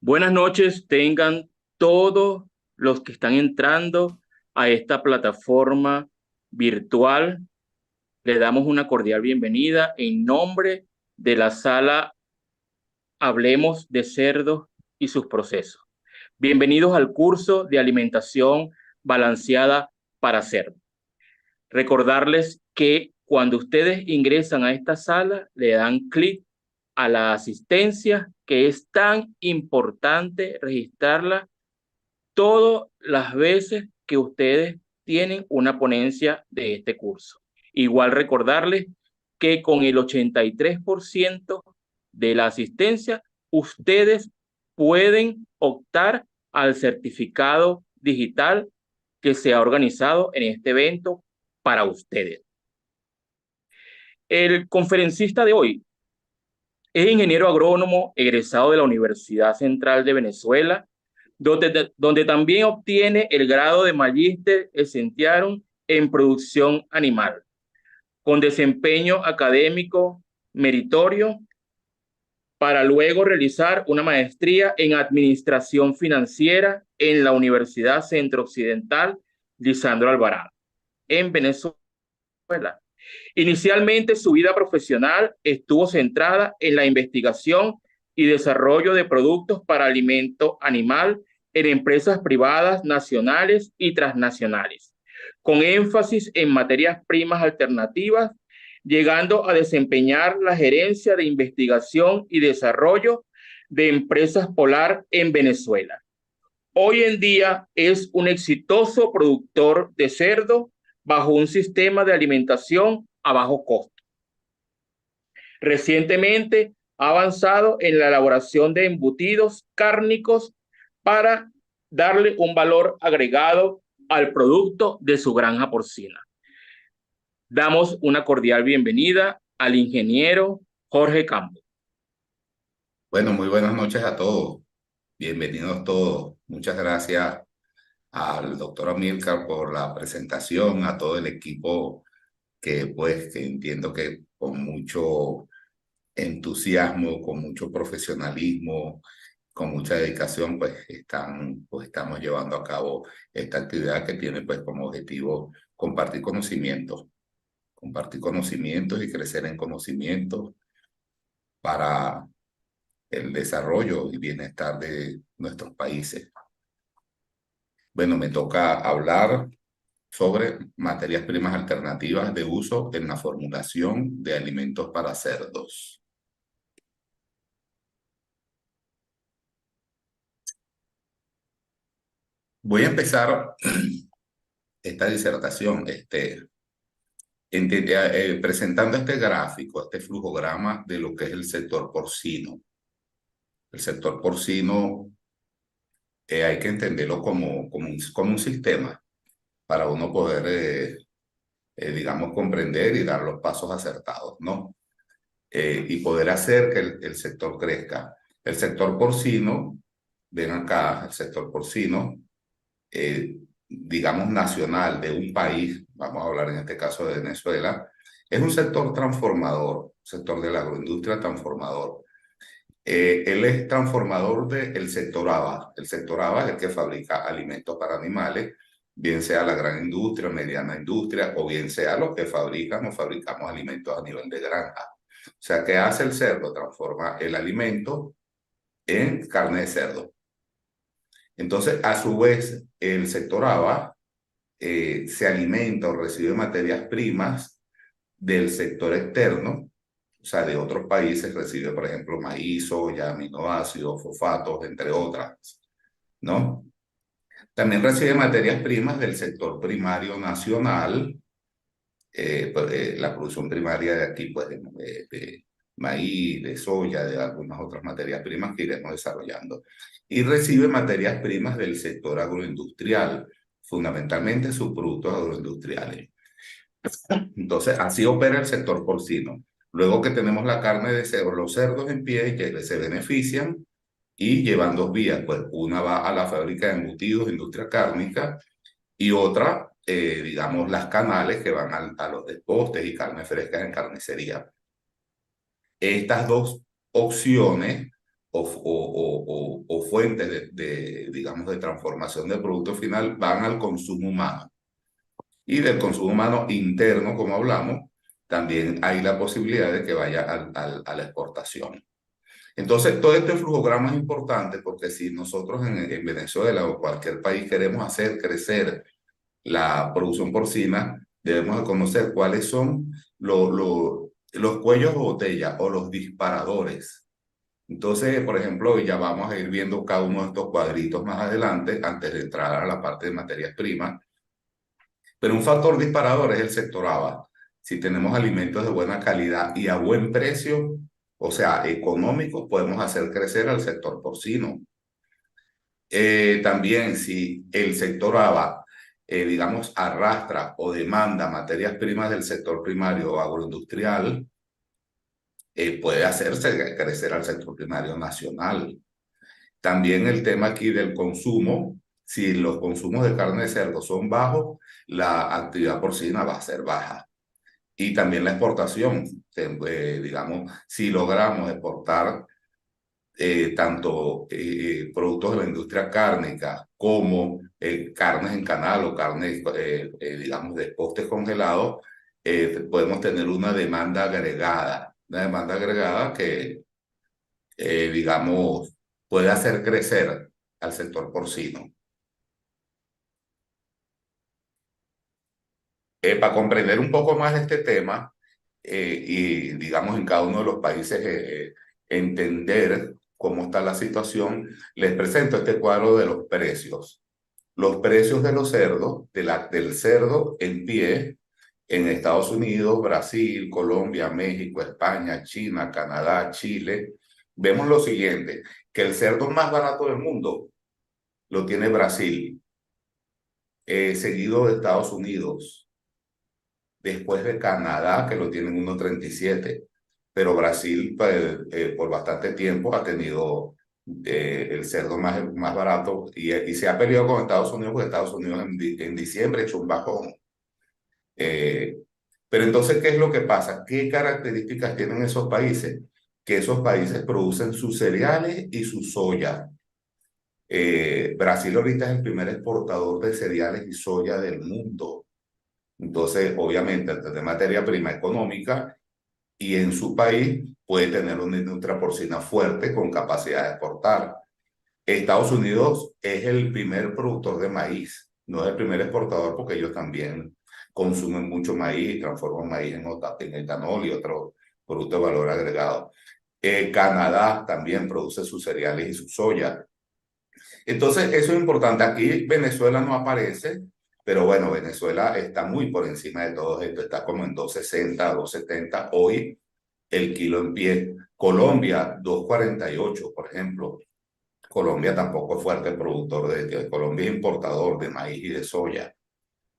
Buenas noches, tengan todos los que están entrando a esta plataforma virtual. Le damos una cordial bienvenida en nombre de la sala Hablemos de cerdos y sus procesos. Bienvenidos al curso de alimentación balanceada para cerdos. Recordarles que cuando ustedes ingresan a esta sala, le dan clic a la asistencia, que es tan importante registrarla todas las veces que ustedes tienen una ponencia de este curso. Igual recordarles que con el 83% de la asistencia, ustedes pueden optar al certificado digital que se ha organizado en este evento para ustedes. El conferencista de hoy es ingeniero agrónomo egresado de la Universidad Central de Venezuela, donde también obtiene el grado de Magíster Scientiarum en producción animal, con desempeño académico meritorio, para luego realizar una maestría en administración financiera en la Universidad Centro Occidental Lisandro Alvarado, en Venezuela. Inicialmente, su vida profesional estuvo centrada en la investigación y desarrollo de productos para alimento animal en empresas privadas nacionales y transnacionales, con énfasis en materias primas alternativas, llegando a desempeñar la gerencia de investigación y desarrollo de Empresas Polar en Venezuela. Hoy en día es un exitoso productor de cerdo bajo un sistema de alimentación a bajo costo. Recientemente ha avanzado en la elaboración de embutidos cárnicos para darle un valor agregado al producto de su granja porcina. Damos una cordial bienvenida al ingeniero Jorge Campos. Bueno, muy buenas noches a todos. Bienvenidos todos. Muchas gracias al doctor Amílcar por la presentación, a todo el equipo que entiendo que con mucho entusiasmo, con mucho profesionalismo, con mucha dedicación, estamos llevando a cabo esta actividad que tiene pues como objetivo compartir conocimientos y crecer en conocimientos para el desarrollo y bienestar de nuestros países. Bueno, me toca hablar sobre materias primas alternativas de uso en la formulación de alimentos para cerdos. Voy a empezar esta disertación presentando este gráfico, este flujograma de lo que es el sector porcino. El sector porcino hay que entenderlo como un sistema para uno poder digamos, comprender y dar los pasos acertados, ¿no? Y poder hacer que el sector crezca. El sector porcino, ven acá, el sector porcino, digamos, nacional de un país, vamos a hablar en este caso de Venezuela, es un sector transformador, sector de la agroindustria transformador. Él es transformador del sector ABA. El sector ABA es el que fabrica alimentos para animales, bien sea la gran industria, mediana industria, o bien sea los que fabrican o fabricamos alimentos a nivel de granja. O sea, ¿qué hace el cerdo? Transforma el alimento en carne de cerdo. Entonces, a su vez, el sector ABA se alimenta o recibe materias primas del sector externo, o sea, de otros países recibe, por ejemplo, maíz, soya, aminoácidos, fosfatos, entre otras, ¿no? También recibe materias primas del sector primario nacional, la producción primaria de aquí, pues, de maíz, de soya, de algunas otras materias primas que iremos desarrollando. Y recibe materias primas del sector agroindustrial, fundamentalmente subproductos agroindustriales. Entonces, así opera el sector porcino. Luego que tenemos la carne de cerdo, los cerdos en pie que se benefician y llevan dos vías, pues una va a la fábrica de embutidos, industria cárnica, y otra, digamos, las canales que van a los despostes y carnes frescas en carnicería. Estas dos opciones o fuentes digamos, de transformación del producto final van al consumo humano. Y del consumo humano interno, como hablamos, también hay la posibilidad de que vaya a la exportación. Entonces, todo este flujograma es importante porque si nosotros en Venezuela o cualquier país queremos hacer crecer la producción porcina, debemos de conocer cuáles son los cuellos de botella o los disparadores. Entonces, por ejemplo, ya vamos a ir viendo cada uno de estos cuadritos más adelante, antes de entrar a la parte de materias primas. Pero un factor disparador es el sector ABA. Si tenemos alimentos de buena calidad y a buen precio, o sea, económico, podemos hacer crecer al sector porcino. También si el sector ABA, digamos, arrastra o demanda materias primas del sector primario o agroindustrial, puede hacerse crecer al sector primario nacional. También el tema aquí del consumo, si los consumos de carne de cerdo son bajos, la actividad porcina va a ser baja. Y también la exportación, digamos, si logramos exportar tanto productos de la industria cárnica como carnes en canal o carnes, digamos, de postes congelados, podemos tener una demanda agregada que, digamos, puede hacer crecer al sector porcino. Para comprender un poco más de este tema y, digamos, en cada uno de los países entender cómo está la situación, les presento este cuadro de los precios. Los precios de los cerdos, del cerdo en pie, en Estados Unidos, Brasil, Colombia, México, España, China, Canadá, Chile. Vemos lo siguiente, que el cerdo más barato del mundo lo tiene Brasil, seguido de Estados Unidos, después de Canadá, que lo tienen 1,37, pero Brasil pues, por bastante tiempo ha tenido el cerdo más barato y se ha peleado con Estados Unidos porque Estados Unidos en diciembre echó un bajón. Pero entonces, ¿qué es lo que pasa? ¿Qué características tienen esos países? Que esos países producen sus cereales y su soya. Brasil ahorita es el primer exportador de cereales y soya del mundo. Entonces, obviamente, de materia prima económica y en su país puede tener una industria porcina fuerte con capacidad de exportar. Estados Unidos es el primer productor de maíz, no es el primer exportador porque ellos también consumen mucho maíz, transforman maíz en etanol y otro producto de valor agregado. Canadá también produce sus cereales y su soya. Entonces, eso es importante. Aquí Venezuela no aparece, pero bueno, Venezuela está muy por encima de todo esto, está como en 2,60, 2,70 hoy el kilo en pie. Colombia, 2,48, por ejemplo. Colombia tampoco es fuerte productor Colombia es importador de maíz y de soya.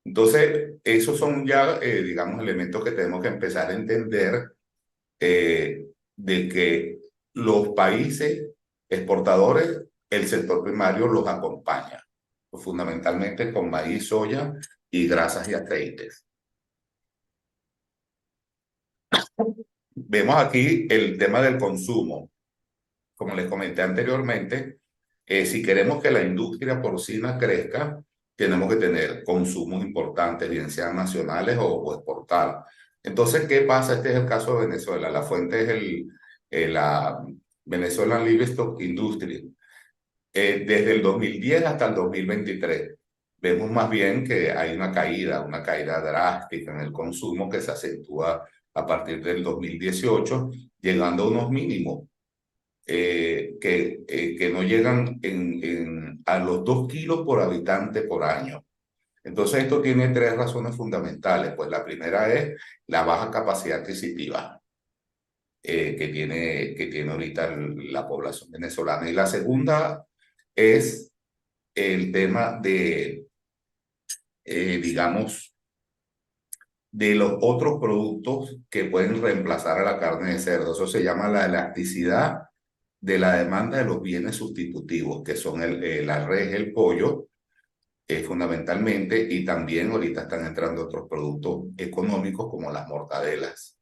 Entonces, esos son ya, digamos, elementos que tenemos que empezar a entender de que los países exportadores, el sector primario los acompaña, fundamentalmente con maíz, soya y grasas y aceites. Vemos aquí el tema del consumo. Como les comenté anteriormente, si queremos que la industria porcina crezca, tenemos que tener consumos importantes, bien sean nacionales o exportar. Entonces, ¿qué pasa? Este es el caso de Venezuela. La fuente es la Venezuelan Livestock Industry. Desde el 2010 hasta el 2023, vemos más bien que hay una caída drástica en el consumo que se acentúa a partir del 2018, llegando a unos mínimos que no llegan a los 2 kilos por habitante por año. Entonces, esto tiene 3 razones fundamentales. Pues la primera es la baja capacidad adquisitiva que tiene ahorita la población venezolana. Y la segunda es el tema digamos, de los otros productos que pueden reemplazar a la carne de cerdo. Eso se llama la elasticidad de la demanda de los bienes sustitutivos, que son la res, el pollo, fundamentalmente, y también ahorita están entrando otros productos económicos como las mortadelas.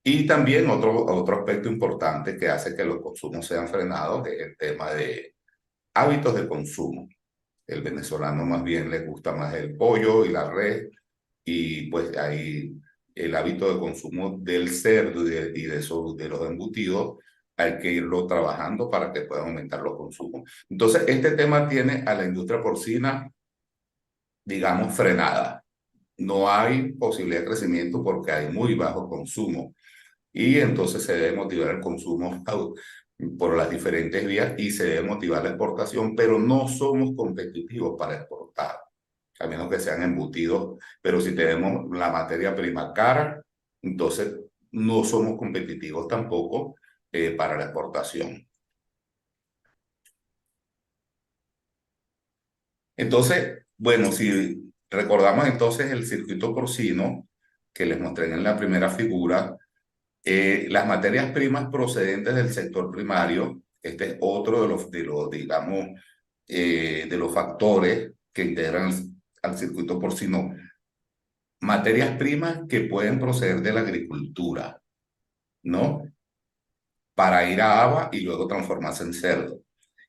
Y también otro aspecto importante que hace que los consumos sean frenados es el tema de hábitos de consumo. El venezolano más bien le gusta más el pollo y la res, y pues ahí el hábito de consumo del cerdo de los embutidos hay que irlo trabajando para que pueda aumentar los consumos. Entonces, este tema tiene a la industria porcina, digamos, frenada. No hay posibilidad de crecimiento porque hay muy bajo consumo y entonces se debe motivar el consumo por las diferentes vías y se debe motivar la exportación, pero no somos competitivos para exportar, a menos que sean embutidos, pero si tenemos la materia prima cara, entonces no somos competitivos tampoco para la exportación. Entonces, bueno, si recordamos entonces el circuito porcino que les mostré en la primera figura, las materias primas procedentes del sector primario, este es otro de los digamos, de los factores que integran al circuito porcino. Materias primas que pueden proceder de la agricultura, ¿no? Para ir a haba y luego transformarse en cerdo.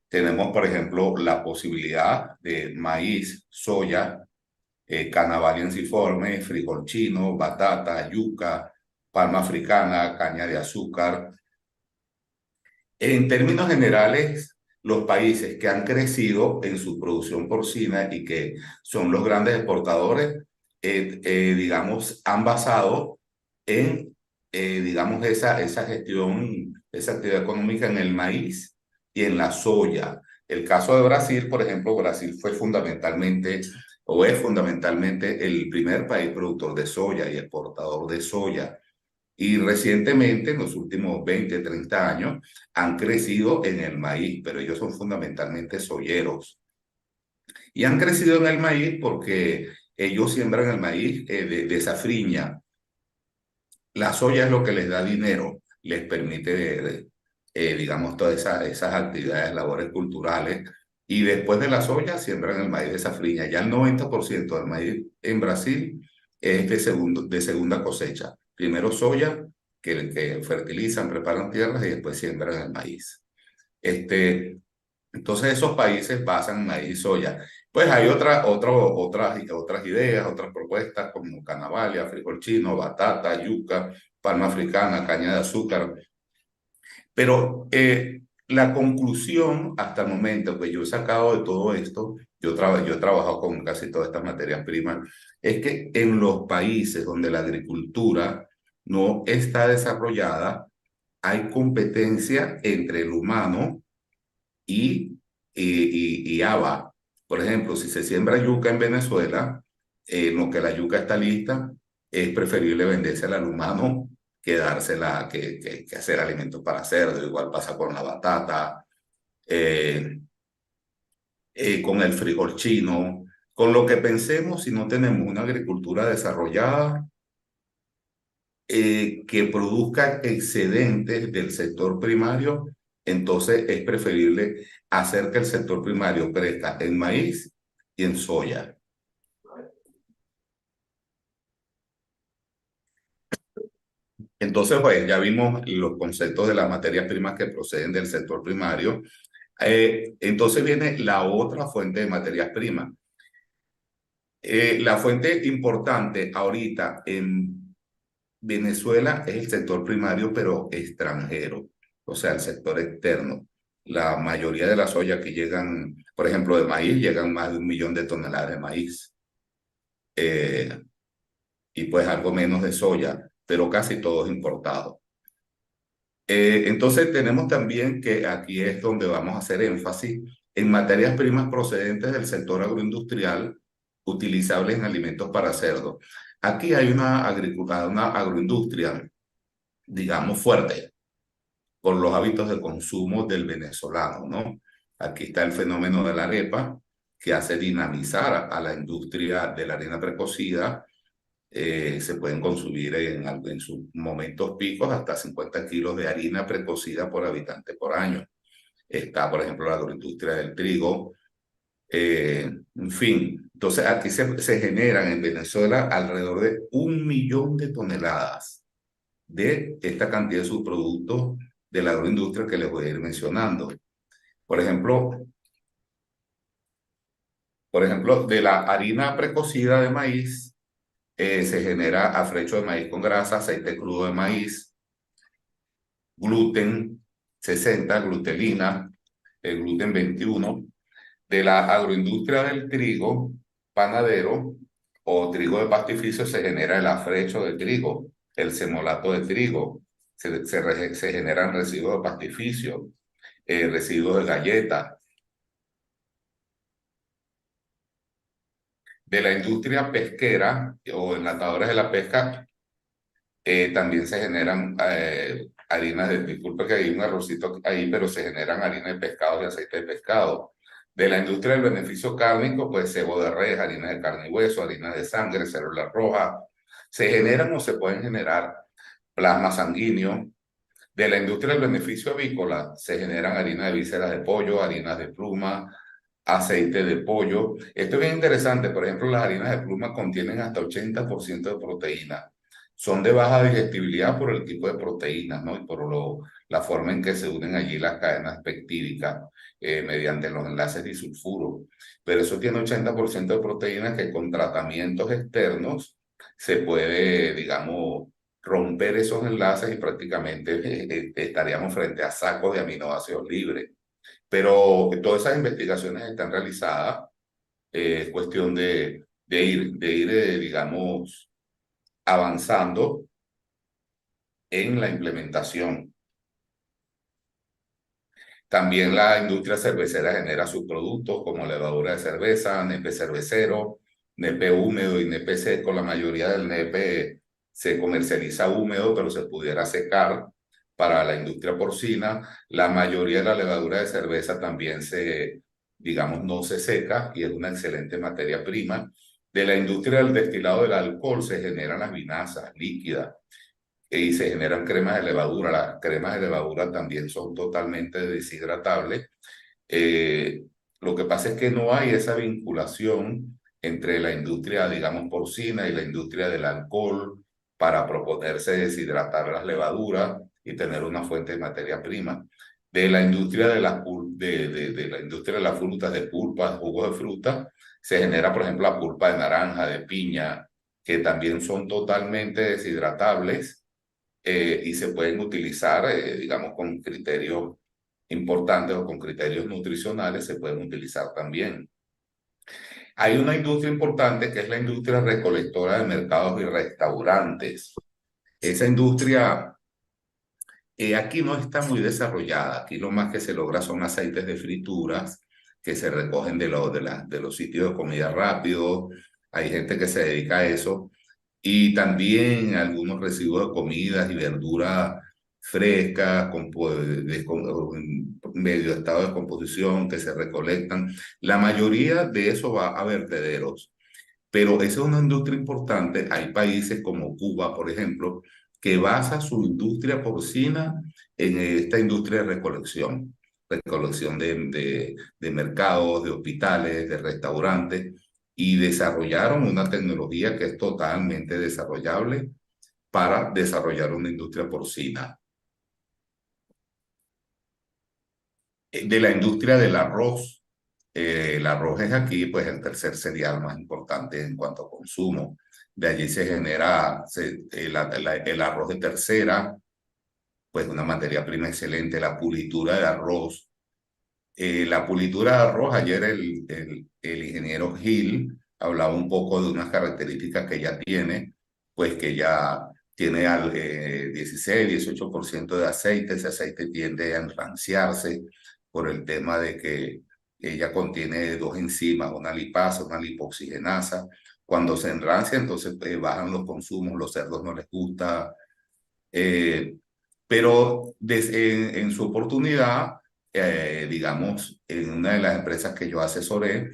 Tenemos, por ejemplo, la posibilidad de maíz, soya, Canavalia ensiforme, frijol chino, batata, yuca, palma africana, caña de azúcar. En términos generales, los países que han crecido en su producción porcina y que son los grandes exportadores, digamos, han basado en, digamos, esa gestión, esa actividad económica en el maíz y en la soya. El caso de Brasil, por ejemplo, Brasil fue fundamentalmente o es fundamentalmente el primer país productor de soya y exportador de soya. Y recientemente, en los últimos 20, 30 años, han crecido en el maíz, pero ellos son fundamentalmente soyeros. Y han crecido en el maíz porque ellos siembran el maíz de safriña. La soya es lo que les da dinero, les permite, digamos, todas esas actividades, labores culturales. Y después de la soya, siembran el maíz de safriña. Ya el 90% del maíz en Brasil es de segunda cosecha. Primero soya, que fertilizan, preparan tierras y después siembran el maíz. Entonces esos países basan maíz y soya. Pues hay otras ideas, otras propuestas como canavalia, frijol chino, batata, yuca, palma africana, caña de azúcar. Pero la conclusión hasta el momento que yo he sacado de todo esto, yo he trabajado con casi todas estas materias primas, es que en los países donde la agricultura no está desarrollada, hay competencia entre el humano y haba. Por ejemplo, si se siembra yuca en Venezuela, en lo que la yuca está lista, es preferible vendérsela al humano que dársela, que hacer alimentos para cerdo. Igual pasa con la batata, eh, con el frijol chino, con lo que pensemos si no tenemos una agricultura desarrollada que produzca excedentes del sector primario, entonces es preferible hacer que el sector primario crezca en maíz y en soya. Entonces, pues ya vimos los conceptos de las materias primas que proceden del sector primario. Entonces viene la otra fuente de materias primas. La fuente importante ahorita en Venezuela es el sector primario, pero extranjero, o sea, el sector externo. La mayoría de las soya que llegan, por ejemplo, de maíz, llegan más de 1 millón de toneladas de maíz eh, y pues algo menos de soya, pero casi todo es importado. Entonces tenemos también que aquí es donde vamos a hacer énfasis en materias primas procedentes del sector agroindustrial utilizables en alimentos para cerdo. Aquí hay una agroindustria, digamos, fuerte por los hábitos de consumo del venezolano, ¿no? Aquí está el fenómeno de la arepa, que hace dinamizar a la industria de la harina precocida. Se pueden consumir en sus momentos picos hasta 50 kilos de harina precocida por habitante por año. Está, por ejemplo, la agroindustria del trigo. En fin, entonces aquí se generan en Venezuela alrededor de 1 millón de toneladas de esta cantidad de subproductos de la agroindustria que les voy a ir mencionando. Por ejemplo, de la harina precocida de maíz, se genera afrecho de maíz con grasa, aceite crudo de maíz, gluten 60, glutelina, el gluten 21. De la agroindustria del trigo panadero o trigo de pastificio se genera el afrecho de trigo, el semolato de trigo, se generan residuos de pastificio, residuos de galletas. De la industria pesquera o enlatadores de la pesca, también se generan harinas de, disculpa que hay un errorcito ahí, pero se generan harinas de pescado y aceite de pescado. De la industria del beneficio cárnico, pues cebo de res, harinas de carne y hueso, harinas de sangre, células rojas. Se generan o se pueden generar plasma sanguíneo. De la industria del beneficio avícola, se generan harinas de vísceras de pollo, harinas de pluma, aceite de pollo. Esto es bien interesante. Por ejemplo, las harinas de pluma contienen hasta 80% de proteína. Son de baja digestibilidad por el tipo de proteínas, ¿no? Y por la forma en que se unen allí las cadenas peptídicas mediante los enlaces disulfuro. Pero eso tiene 80% de proteínas que con tratamientos externos se puede, digamos, romper esos enlaces y prácticamente estaríamos frente a sacos de aminoácidos libres. Pero todas esas investigaciones están realizadas. Es cuestión de ir, digamos, avanzando en la implementación. También la industria cervecera genera subproductos como levadura de cerveza, nepe cervecero, nepe húmedo y nepe seco. La mayoría del nepe se comercializa húmedo, pero se pudiera secar para la industria porcina. La mayoría de la levadura de cerveza también digamos, no se seca y es una excelente materia prima. De la industria del destilado del alcohol se generan las vinazas líquidas y se generan cremas de levadura. Las cremas de levadura también son totalmente deshidratables. Eh, lo que pasa es que no hay esa vinculación entre la industria, digamos, porcina y la industria del alcohol para proponerse deshidratar las levaduras y tener una fuente de materia prima. De la industria de la industria de las frutas, de pulpas, jugos de fruta, se genera, por ejemplo, la pulpa de naranja, de piña, que también son totalmente deshidratables y se pueden utilizar, digamos, con criterios importantes o con criterios nutricionales, se pueden utilizar también. Hay una industria importante que es la industria recolectora de mercados y restaurantes. Esa industria aquí no está muy desarrollada. Aquí lo más que se logra son aceites de frituras que se recogen de los sitios de comida rápido. Hay gente que se dedica a eso y también algunos residuos de comidas y verduras frescas, en medio estado de descomposición, que se recolectan. La mayoría de eso va a vertederos, pero esa es una industria importante. Hay países como Cuba, por ejemplo, que basa su industria porcina en esta industria de recolección de mercados, de hospitales, de restaurantes, y desarrollaron una tecnología que es totalmente desarrollable para desarrollar una industria porcina. De la industria del arroz, el arroz es aquí pues el tercer cereal más importante en cuanto a consumo. De allí se genera el arroz de tercera, pues una materia prima excelente, la pulitura de arroz. La pulitura de arroz, ayer el ingeniero Gil hablaba un poco de unas características que ya tiene, pues que ya tiene al 16, 18% de aceite. Ese aceite tiende a enranciarse por el tema de que ella contiene dos enzimas, una lipasa, una lipoxigenasa. Cuando se enrancia, entonces bajan los consumos, los cerdos no les gusta, eh, pero en su oportunidad, digamos, en una de las empresas que yo asesoré,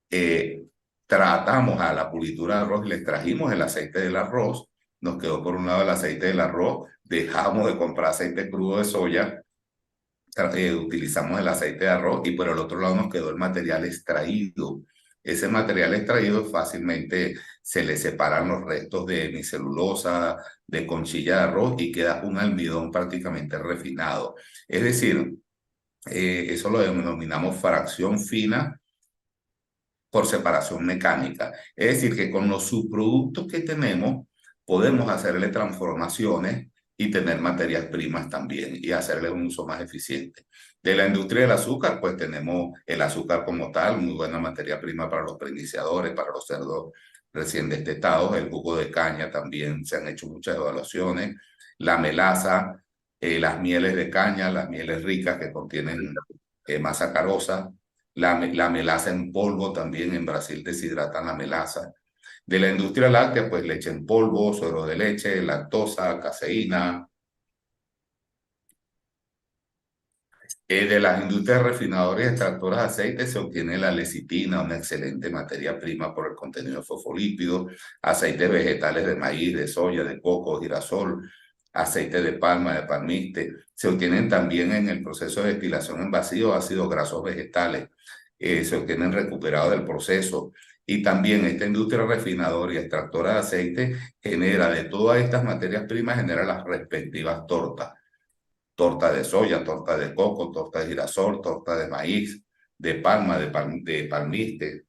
eh, tratamos a la pulitura de arroz, le trajimos el aceite del arroz, nos quedó por un lado el aceite del arroz, dejamos de comprar aceite crudo de soya, utilizamos el aceite de arroz y por el otro lado nos quedó el material extraído Ese material extraído fácilmente se le separan los restos de hemicelulosa, de conchilla de arroz y queda un almidón prácticamente refinado. Es decir, eso lo denominamos fracción fina por separación mecánica. Es decir, que con los subproductos que tenemos podemos hacerle transformaciones y tener materias primas también y hacerle un uso más eficiente. De la industria del azúcar, pues tenemos el azúcar como tal, muy buena materia prima para los preiniciadores, para los cerdos recién destetados, el jugo de caña también se han hecho muchas evaluaciones, la melaza, las mieles de caña, las mieles ricas que contienen masa carosa, la melaza en polvo también, en Brasil deshidratan la melaza. De la industria láctea, pues leche en polvo, suero de leche, lactosa, caseína. De las industrias refinadoras y extractoras de aceite se obtiene la lecitina, una excelente materia prima por el contenido de fosfolípidos, aceites vegetales de maíz, de soya, de coco, girasol, aceite de palma, de palmiste. Se obtienen también en el proceso de destilación en vacío ácidos grasos vegetales. Se obtienen recuperados del proceso. Y también esta industria refinadora y extractora de aceite genera de todas estas materias primas, genera las respectivas tortas. Torta de soya, torta de coco, torta de girasol, torta de maíz, de palma, de palmiste.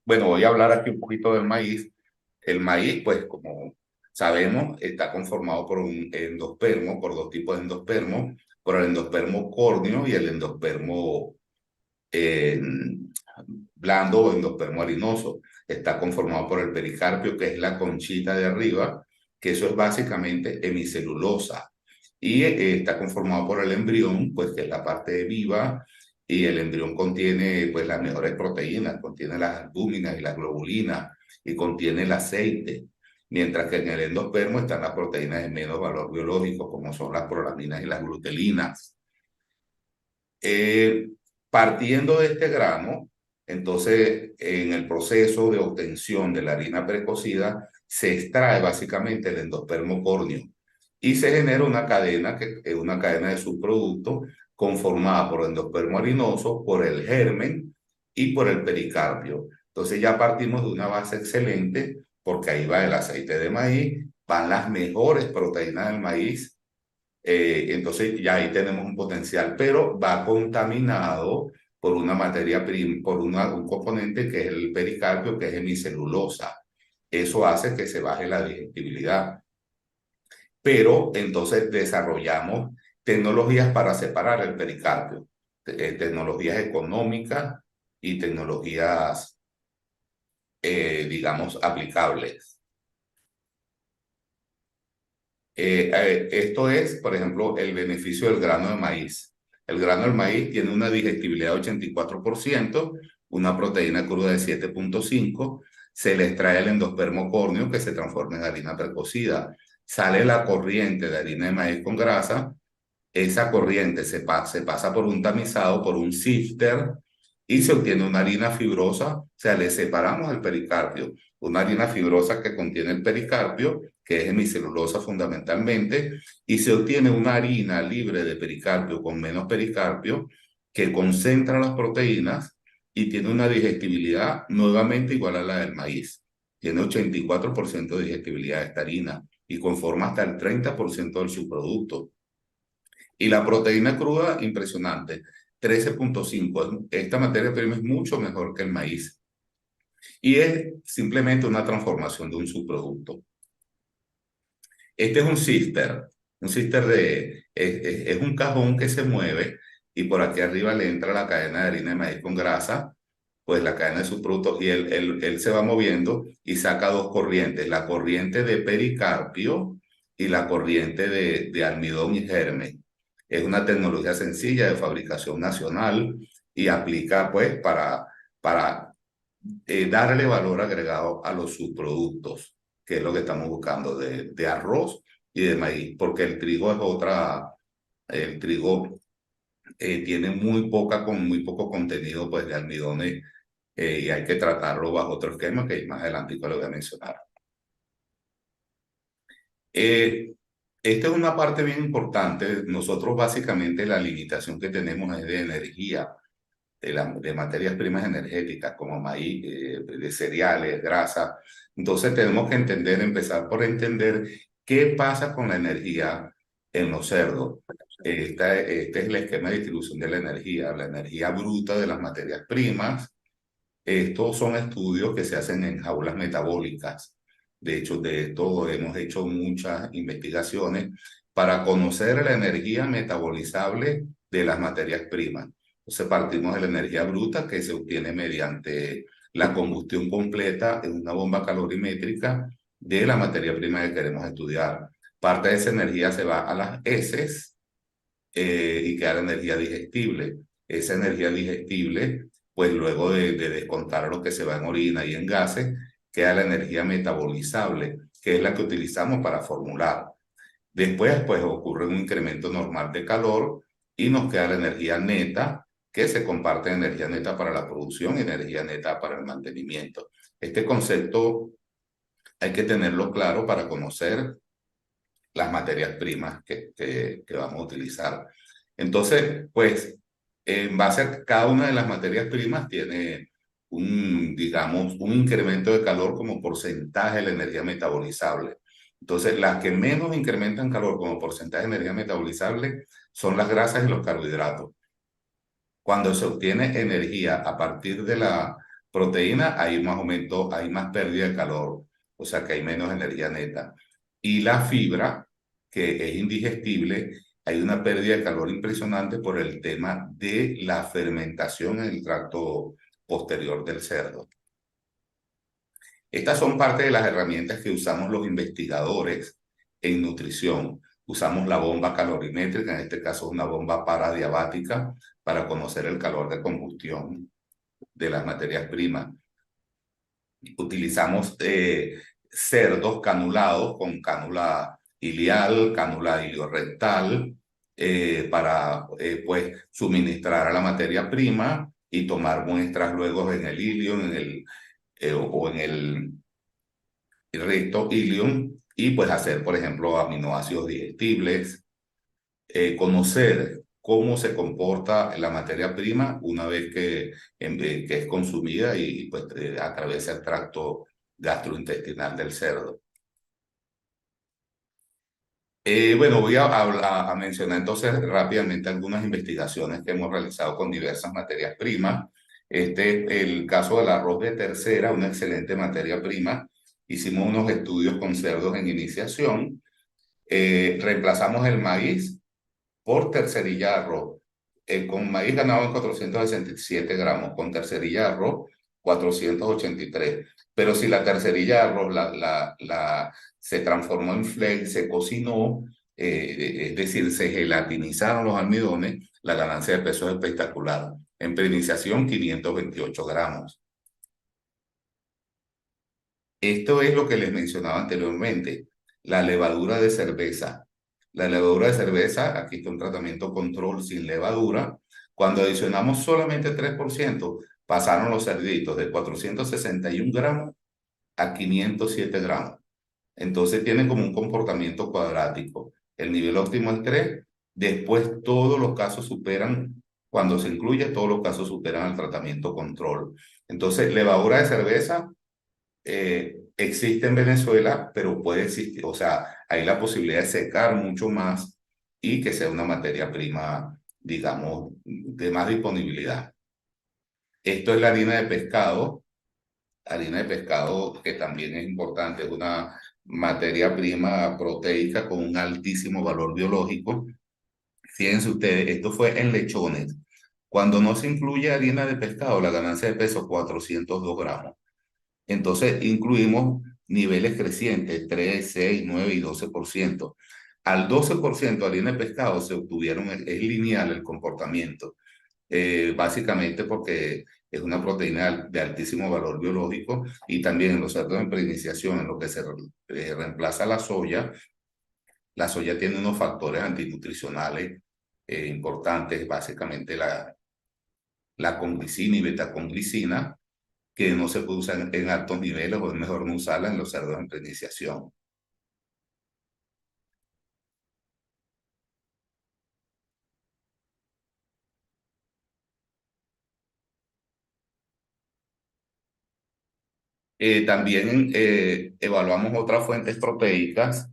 Bueno, voy a hablar aquí un poquito del maíz. El maíz, pues como sabemos, está conformado por un endospermo, por dos tipos de endospermo, por el endospermo córneo y el endospermo eh, blando o endospermo harinoso. Está conformado por el pericarpio, que es la conchita de arriba, que eso es básicamente hemicelulosa. Y está conformado por el embrión, pues que es la parte viva, y el embrión contiene pues las mejores proteínas, contiene las albúminas y las globulinas, y contiene el aceite. Mientras que en el endospermo están las proteínas de menos valor biológico, como son las prolaminas y las glutelinas. Eh, Partiendo de este grano, entonces en el proceso de obtención de la harina precocida se extrae básicamente el endospermo córneo y se genera una cadena, que es una cadena de subproductos conformada por endospermo harinoso, por el germen y por el pericarpio. Entonces ya partimos de una base excelente porque ahí va el aceite de maíz, van las mejores proteínas del maíz, entonces ya ahí tenemos un potencial, pero va contaminado por una materia prima, por un componente que es el pericarpio, que es hemicelulosa. Eso hace que se baje la digestibilidad. Pero entonces desarrollamos tecnologías para separar el pericarpio, tecnologías económicas y tecnologías, digamos, aplicables. Esto es, por ejemplo, el beneficio del grano de maíz. El grano del maíz tiene una digestibilidad de 84%, una proteína cruda de 7,5, se le extrae el endospermo córneo que se transforma en harina precocida, sale la corriente de harina de maíz con grasa, esa corriente se pasa por un tamizado, por un sifter, y se obtiene una harina fibrosa, o sea, le separamos el pericarpio, una harina fibrosa que contiene el pericarpio, que es hemicelulosa fundamentalmente, y se obtiene una harina libre de pericarpio con menos pericarpio, que concentra las proteínas y tiene una digestibilidad nuevamente igual a la del maíz. Tiene 84% de digestibilidad de esta harina y conforma hasta el 30% del subproducto. Y la proteína cruda, impresionante, 13,5. Esta materia prima es mucho mejor que el maíz. Y es simplemente una transformación de un subproducto. Este es un cister. Un cister es un cajón que se mueve y por aquí arriba le entra la cadena de harina de maíz con grasa, pues la cadena de subproductos, y él se va moviendo y saca dos corrientes, la corriente de pericarpio y la corriente de almidón y germen. Es una tecnología sencilla de fabricación nacional y aplica pues para darle valor agregado a los subproductos, que es lo que estamos buscando de arroz y de maíz, porque el trigo es otra, el trigo tiene muy poco contenido pues de almidones, y hay que tratarlo bajo otro esquema que más adelante lo voy a mencionar. Esta es una parte bien importante. Nosotros básicamente la limitación que tenemos es de energía. de materias primas energéticas como maíz, de cereales, grasa. Entonces tenemos que empezar por entender qué pasa con la energía en los cerdos. Este es el esquema de distribución de la energía bruta de las materias primas. Estos son estudios que se hacen en jaulas metabólicas. De hecho, de esto hemos hecho muchas investigaciones para conocer la energía metabolizable de las materias primas. Entonces partimos de la energía bruta que se obtiene mediante la combustión completa en una bomba calorimétrica de la materia prima que queremos estudiar. Parte de esa energía se va a las heces y queda la energía digestible. Esa energía digestible, pues luego de descontar lo que se va en orina y en gases, queda la energía metabolizable, que es la que utilizamos para formular. Después, pues ocurre un incremento normal de calor y nos queda la energía neta, que se comparte energía neta para la producción y energía neta para el mantenimiento. Este concepto hay que tenerlo claro para conocer las materias primas que vamos a utilizar. Entonces, pues, en base a cada una de las materias primas tiene digamos, un incremento de calor como porcentaje de la energía metabolizable. Entonces, las que menos incrementan calor como porcentaje de energía metabolizable son las grasas y los carbohidratos. Cuando se obtiene energía a partir de la proteína, hay más aumento, hay más pérdida de calor, o sea que hay menos energía neta. Y la fibra, que es indigestible, hay una pérdida de calor impresionante por el tema de la fermentación en el tracto posterior del cerdo. Estas son parte de las herramientas que usamos los investigadores en nutrición. Usamos la bomba calorimétrica, en este caso una bomba paradiabática, para conocer el calor de combustión de las materias primas. Utilizamos cerdos canulados con cánula ilial, cánula iliorectal, para pues suministrar a la materia prima y tomar muestras luego en el ilio o en el recto ilium y pues hacer, por ejemplo, aminoácidos digestibles, conocer cómo se comporta la materia prima una vez que es consumida y pues atraviesa el tracto gastrointestinal del cerdo. Bueno, voy a mencionar entonces rápidamente algunas investigaciones que hemos realizado con diversas materias primas. El caso del arroz de tercera, una excelente materia prima. Hicimos unos estudios con cerdos en iniciación. Reemplazamos el maíz por tercerilla de arroz. Con maíz ganaban 467 gramos, con tercerilla de arroz 483. Pero si la tercerilla de arroz se transformó en flake, se cocinó, es decir, se gelatinizaron los almidones, la ganancia de peso es espectacular. En pre-iniciación, 528 gramos. Esto es lo que les mencionaba anteriormente, la levadura de cerveza. La levadura de cerveza, aquí está un tratamiento control sin levadura. Cuando adicionamos solamente 3%, pasaron los cerditos de 461 gramos a 507 gramos. Entonces tiene como un comportamiento cuadrático. El nivel óptimo es 3. Después todos los casos superan, cuando se incluye, todos los casos superan el tratamiento control. Entonces, levadura de cerveza existe en Venezuela, pero puede existir, o sea, hay la posibilidad de secar mucho más y que sea una materia prima, digamos, de más disponibilidad. Esto es la harina de pescado que también es importante, es una materia prima proteica con un altísimo valor biológico. Fíjense ustedes, esto fue en lechones. Cuando no se incluye harina de pescado, la ganancia de peso 402 gramos. Entonces incluimos niveles crecientes, 3, 6, 9 y 12%. Al 12% de harina de pescado se obtuvieron, es lineal el comportamiento, básicamente porque es una proteína de altísimo valor biológico y también en los cerdos en preiniciación, en lo que se reemplaza la soya tiene unos factores antinutricionales importantes, básicamente la conglicina y betaconglicina, que no se puede usar en altos niveles o es mejor no usarla en los cerdos en preiniciación. También evaluamos otras fuentes proteicas,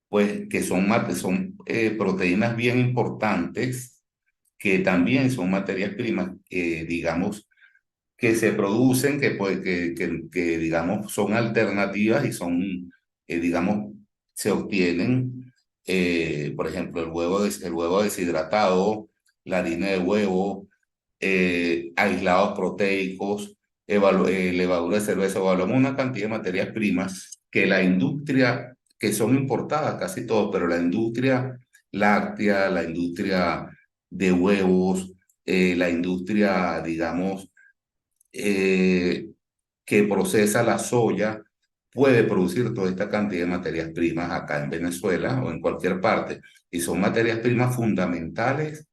pues que son proteínas bien importantes, que también son materias primas, digamos, que se producen, que, digamos, son alternativas y son, digamos, se obtienen, por ejemplo, el huevo deshidratado, la harina de huevo, aislados proteicos, levadura de cerveza. Evaluamos una cantidad de materias primas que la industria, que son importadas casi todo, pero la industria láctea, la industria de huevos, la industria, digamos, eh, que procesa la soya, puede producir toda esta cantidad de materias primas acá en Venezuela o en cualquier parte. Y son materias primas fundamentales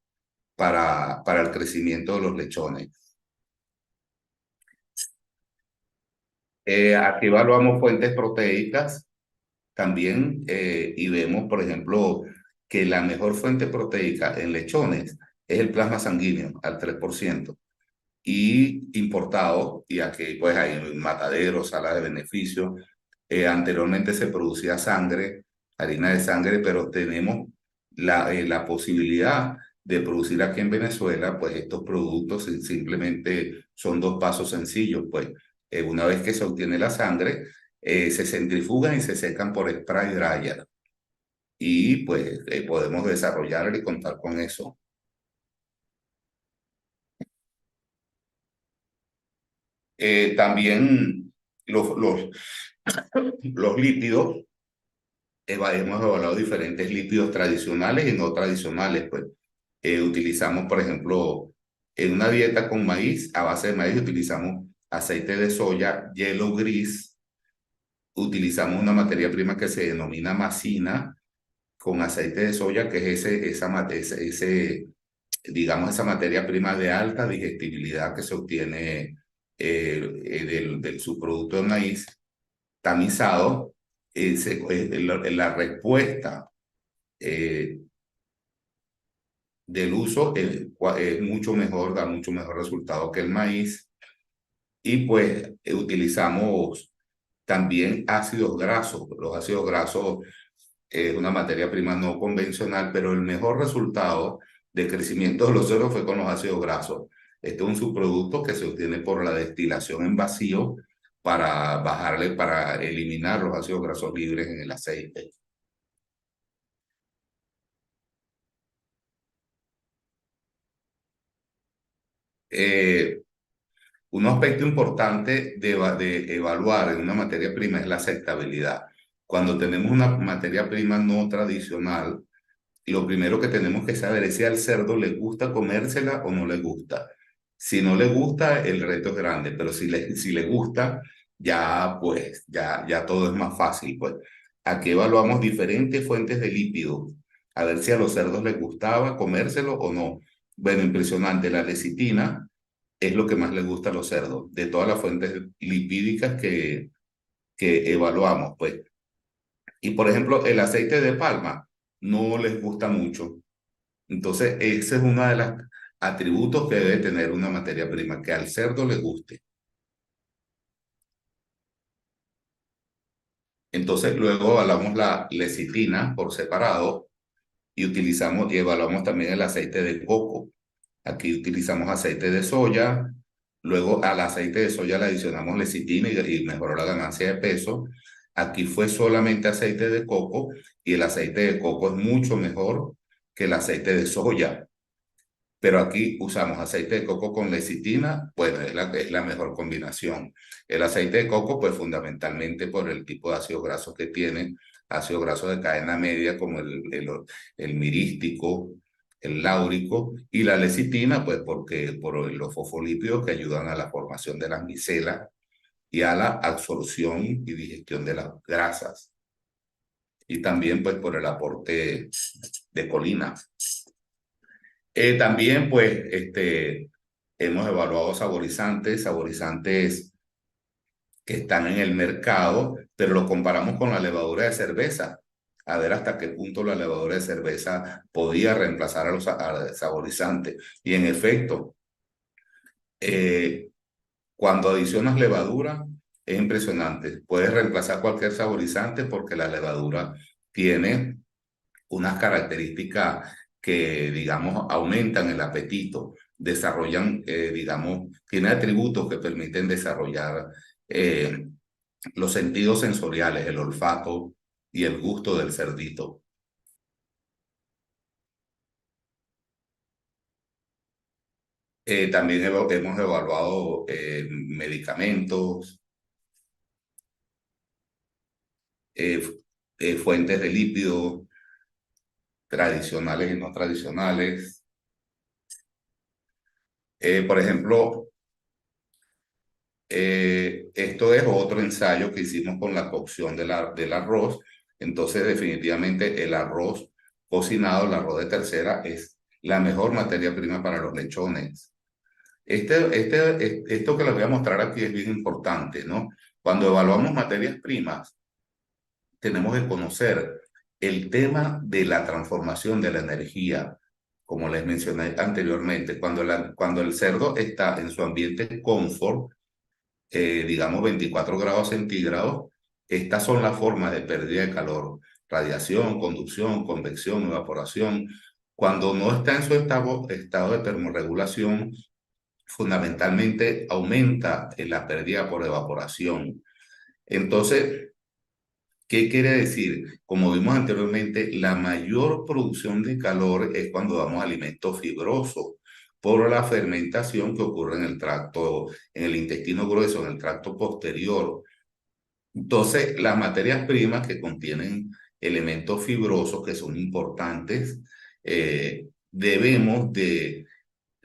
para el crecimiento de los lechones. Aquí evaluamos fuentes proteicas también, y vemos, por ejemplo, que la mejor fuente proteica en lechones es el plasma sanguíneo, al 3%, y importado, y aquí pues hay mataderos, salas de beneficio. Anteriormente se producía sangre, harina de sangre, pero tenemos la posibilidad de producir aquí en Venezuela, pues estos productos simplemente son dos pasos sencillos, pues una vez que se obtiene la sangre, se centrifugan y se secan por spray dryer, y pues podemos desarrollar y contar con eso. También los lípidos, hemos evaluado diferentes lípidos tradicionales y no tradicionales, pues. Utilizamos, por ejemplo, en una dieta con maíz, a base de maíz, utilizamos aceite de soya, hielo gris, utilizamos una materia prima que se denomina macina con aceite de soya, que es digamos, esa materia prima de alta digestibilidad que se obtiene del subproducto de maíz tamizado. La respuesta eh, del uso es mucho mejor, da mucho mejor resultado que el maíz. Y pues utilizamos también ácidos grasos. Los ácidos grasos es una materia prima no convencional, pero el mejor resultado de crecimiento de los cerdos fue con los ácidos grasos. Este es un subproducto que se obtiene por la destilación en vacío para eliminar los ácidos grasos libres en el aceite. Eh, Un aspecto importante de evaluar en una materia prima es la aceptabilidad. Cuando tenemos una materia prima no tradicional, lo primero que tenemos que saber es si al cerdo le gusta comérsela o no le gusta. Si no le gusta, el reto es grande, pero si le gusta, ya pues, ya todo es más fácil, pues. Aquí evaluamos diferentes fuentes de lípidos, a ver si a los cerdos les gustaba comérselo o no. Bueno, impresionante, la lecitina es lo que más les gusta a los cerdos, de todas las fuentes lipídicas que evaluamos, pues. Y por ejemplo, el aceite de palma no les gusta mucho. Entonces, ese es uno de los atributos que debe tener una materia prima, que al cerdo le guste. Entonces, luego evaluamos la lecitina por separado y evaluamos también el aceite de coco. Aquí utilizamos aceite de soya, luego al aceite de soya le adicionamos lecitina y mejoró la ganancia de peso. Aquí fue solamente aceite de coco, y el aceite de coco es mucho mejor que el aceite de soya. Pero aquí usamos aceite de coco con lecitina, bueno, es la mejor combinación. El aceite de coco, pues fundamentalmente por el tipo de ácidos grasos que tiene, ácidos grasos de cadena media como el mirístico, el láurico, y la lecitina, pues por los fosfolípidos que ayudan a la formación de las micelas y a la absorción y digestión de las grasas. Y también pues por el aporte de colinas. También, pues, hemos evaluado saborizantes que están en el mercado, pero lo comparamos con la levadura de cerveza, a ver hasta qué punto la levadura de cerveza podía reemplazar a los saborizantes. Y en efecto, cuando adicionas levadura, Es impresionante. Puedes reemplazar cualquier saborizante porque la levadura tiene unas características que, digamos, aumentan el apetito, desarrollan, digamos, tiene atributos que permiten desarrollar los sentidos sensoriales, el olfato y el gusto del cerdito. También hemos evaluado medicamentos, eh, fuentes de lípidos tradicionales y no tradicionales. Por ejemplo, esto es otro ensayo que hicimos con la cocción del arroz. Entonces, definitivamente el arroz cocinado, el arroz de tercera, es la mejor materia prima para los lechones. Esto que les voy a mostrar aquí es bien importante, ¿no? Cuando evaluamos materias primas, tenemos que conocer el tema de la transformación de la energía, como les mencioné anteriormente. Cuando el cerdo está en su ambiente confort, digamos 24 grados centígrados, estas son las formas de pérdida de calor: radiación, conducción, convección, evaporación. Cuando no está en su estado de termorregulación, fundamentalmente aumenta la pérdida por evaporación. Entonces, ¿qué quiere decir? Como vimos anteriormente, la mayor producción de calor es cuando damos alimentos fibrosos por la fermentación que ocurre en el tracto, en el intestino grueso, en el tracto posterior. Entonces, las materias primas que contienen elementos fibrosos que son importantes, debemos de,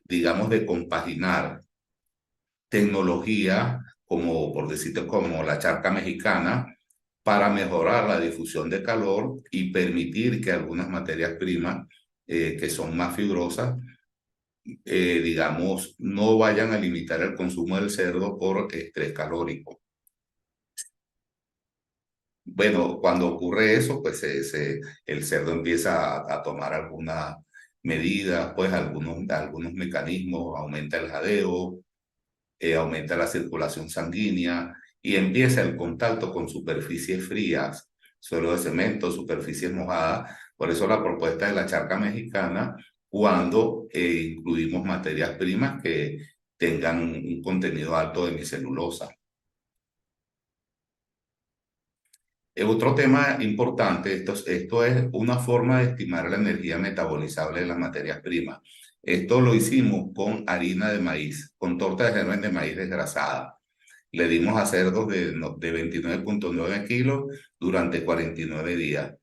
digamos, de compaginar tecnología como, por decirte, como la charca mexicana, para mejorar la difusión de calor y permitir que algunas materias primas que son más fibrosas, digamos, no vayan a limitar el consumo del cerdo por estrés calórico. Bueno, cuando ocurre eso, pues el cerdo empieza a tomar algunas medidas, pues algunos mecanismos, aumenta el jadeo, aumenta la circulación sanguínea y empieza el contacto con superficies frías, suelo de cemento, superficies mojadas. Por eso la propuesta de la charca mexicana, cuando incluimos materias primas que tengan un contenido alto de micelulosa. Otro tema importante, esto es una forma de estimar la energía metabolizable de las materias primas. Esto lo hicimos con harina de maíz, con torta de germen de maíz desgrasada. Le dimos a cerdos de 29,9 kilos durante 49 días.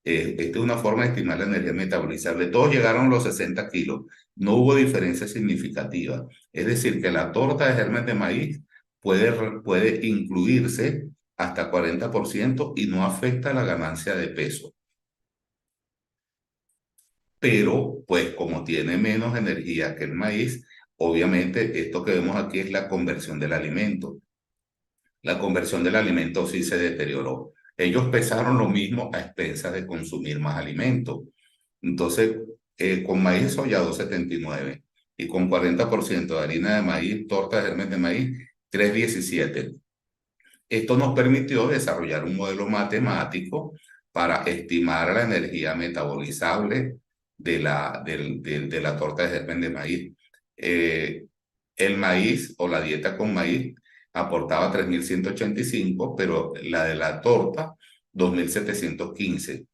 Esta es una forma de estimar la energía metabolizable. Todos llegaron a los 60 kilos. No hubo diferencia significativa. Es decir, que la torta de germen de maíz puede incluirse hasta 40% y no afecta la ganancia de peso. Pero, pues, como tiene menos energía que el maíz, obviamente esto que vemos aquí es la conversión del alimento. La conversión del alimento sí se deterioró. Ellos pesaron lo mismo a expensas de consumir más alimento. Entonces, con maíz soya 279 y con 40% de harina de maíz, torta de germen de maíz 317. Esto nos permitió desarrollar un modelo matemático para estimar la energía metabolizable de la torta de germen de maíz. El maíz o la dieta con maíz aportaba 3.185, pero la de la torta 2.715.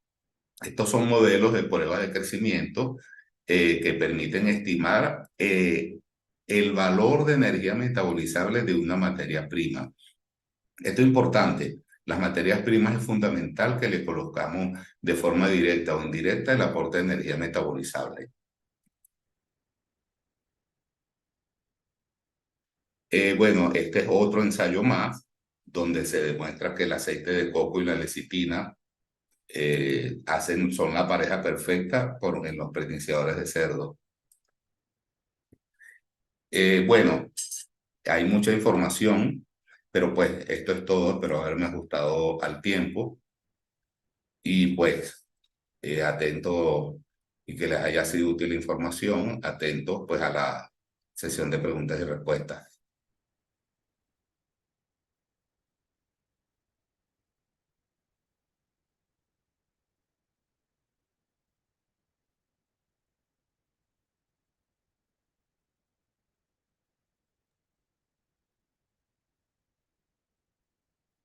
Estos son modelos de prueba de crecimiento que permiten estimar el valor de energía metabolizable de una materia prima. Esto es importante. Las materias primas es fundamental que le colocamos de forma directa o indirecta el aporte de energía metabolizable. Bueno, este es otro ensayo más donde se demuestra que el aceite de coco y la lecitina son la pareja perfecta en los preiniciadores de cerdo. Bueno, hay mucha información, pero pues esto es todo. Espero haberme ajustado al tiempo y pues atento y que les haya sido útil la información, atentos pues a la sesión de preguntas y respuestas.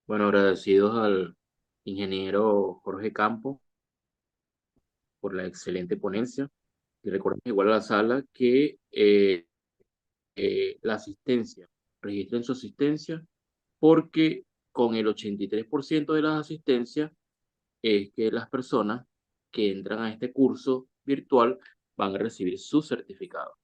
Bueno, agradecidos al ingeniero Jorge Campos por la excelente ponencia. Y recordemos igual a la sala que la asistencia, registren su asistencia porque con el 83% de las asistencias es que las personas que entran a este curso virtual van a recibir su certificado.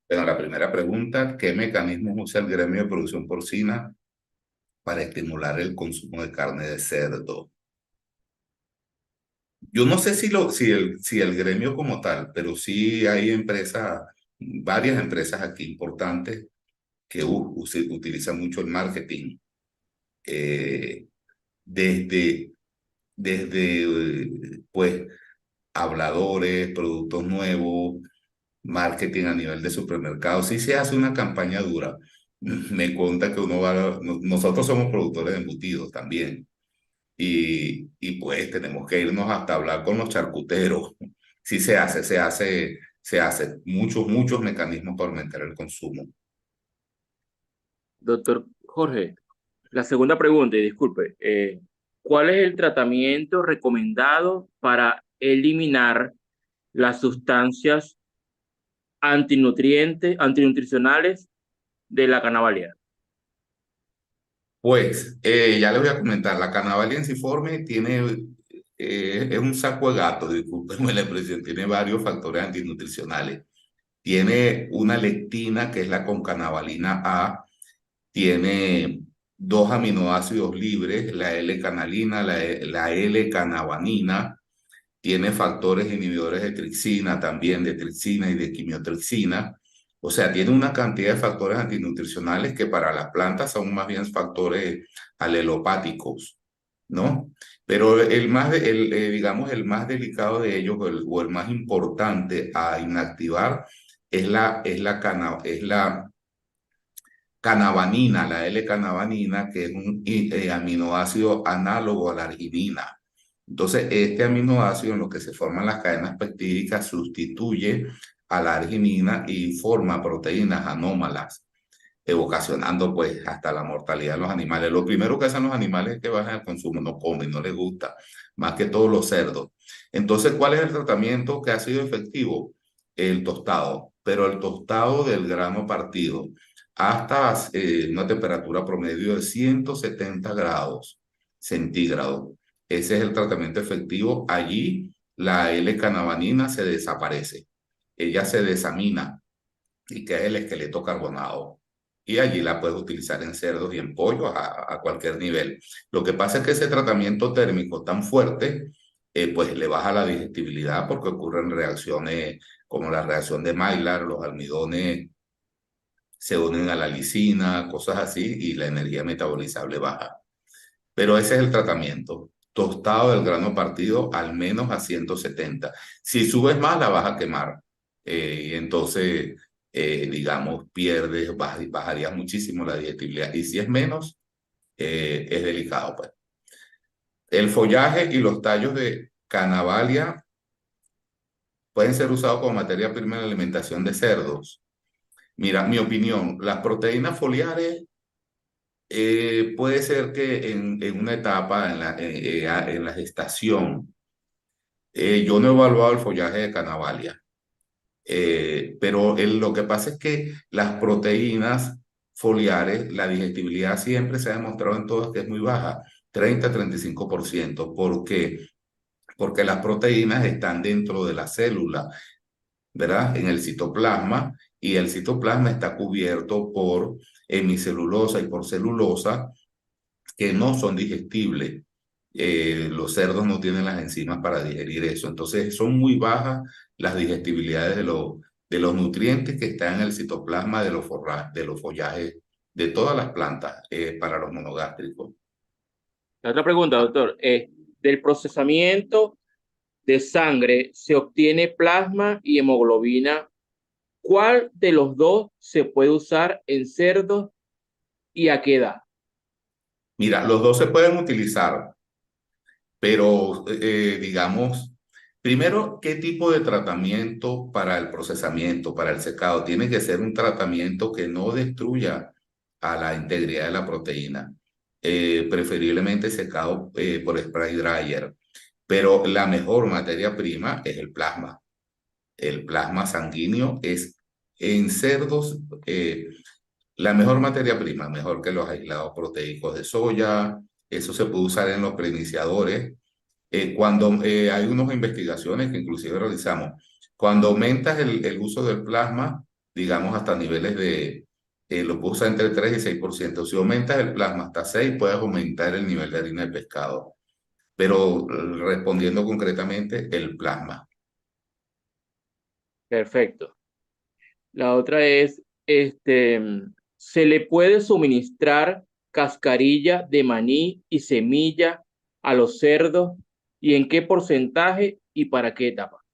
Bueno, la primera pregunta, ¿qué mecanismos usa el gremio de producción porcina para estimular el consumo de carne de cerdo? Yo no sé si el gremio como tal, pero sí hay empresas, varias empresas aquí importantes que utilizan mucho el marketing, eh, desde, pues, habladores, productos nuevos, marketing a nivel de supermercado. Sí se hace una campaña dura. Me conta que nosotros somos productores de embutidos también. Y pues tenemos que irnos hasta hablar con los charcuteros. Sí se hace muchos mecanismos para aumentar el consumo. Doctor Jorge, la segunda pregunta, y disculpe, ¿cuál es el tratamiento recomendado para eliminar las sustancias antinutricionales de la cannabis? Pues ya les voy a comentar, la Cannabalensiforme es un saco de gato, discúlpenme la expresión, tiene varios factores antinutricionales. Tiene una lectina que es la concannabalina A, tiene dos aminoácidos libres, la L-canalina, la L-cannabanina, tiene factores inhibidores de tripsina también, de tripsina y de quimiotripsina. O sea, tiene una cantidad de factores antinutricionales que para las plantas son más bien factores alelopáticos, ¿no? Pero digamos, el más delicado de ellos o el más importante a inactivar es la cannabanina, la L-cannabanina, que es un aminoácido análogo a la arginina. Entonces, este aminoácido en lo que se forman las cadenas peptídicas sustituye a la arginina y forma proteínas anómalas, ocasionando pues hasta la mortalidad de los animales. Lo primero que hacen los animales es que bajan el consumo, no comen, no les gusta, más que todos los cerdos. Entonces, ¿cuál es el tratamiento que ha sido efectivo? El tostado, pero el tostado del grano partido hasta una temperatura promedio de 170 grados centígrados. Ese es el tratamiento efectivo. Allí la L-canabanina se desaparece. Ella se desamina y queda el esqueleto carbonado. Y allí la puedes utilizar en cerdos y en pollos a cualquier nivel. Lo que pasa es que ese tratamiento térmico tan fuerte, pues le baja la digestibilidad porque ocurren reacciones como la reacción de Maillard, los almidones se unen a la lisina, cosas así, y la energía metabolizable baja. Pero ese es el tratamiento. Tostado del grano partido al menos a 170. Si subes más, la vas a quemar. Y entonces, digamos, bajarías muchísimo la digestibilidad. Y si es menos, es delicado, pues. El follaje y los tallos de Canavalia pueden ser usados como materia prima en la alimentación de cerdos. Mira, mi opinión, las proteínas foliares puede ser que en una etapa, en la gestación, yo no he evaluado el follaje de Canavalia, pero lo que pasa es que las proteínas foliares, la digestibilidad siempre se ha demostrado en todas que es muy baja, 30-35%. ¿Por qué? Porque las proteínas están dentro de la célula, ¿verdad? En el citoplasma, y el citoplasma está cubierto por hemicelulosa y por celulosa que no son digestibles. Los cerdos no tienen las enzimas para digerir eso. Entonces son muy bajas las digestibilidades de los nutrientes que están en el citoplasma de los follajes de todas las plantas para los monogástricos. La otra pregunta, doctor, es, del procesamiento de sangre se obtiene plasma y hemoglobina ¿Cuál de los dos se puede usar en cerdos y a qué edad? Mira, los dos se pueden utilizar, pero digamos, primero, ¿qué tipo de tratamiento para el procesamiento, para el secado? Tiene que ser un tratamiento que no destruya a la integridad de la proteína. Preferiblemente secado por spray dryer. Pero la mejor materia prima es el plasma. El plasma sanguíneo es en cerdos la mejor materia prima, mejor que los aislados proteicos de soya. Eso se puede usar en los preiniciadores. Cuando hay unas investigaciones que inclusive realizamos, cuando aumentas el uso del plasma, digamos hasta niveles de, lo puedes usar entre 3 y 6%. Si aumentas el plasma hasta 6, puedes aumentar el nivel de harina de pescado. Pero respondiendo concretamente, el plasma. Perfecto. La otra es, ¿se le puede suministrar cascarilla de maní y semilla a los cerdos? ¿Y en qué porcentaje y para qué etapa?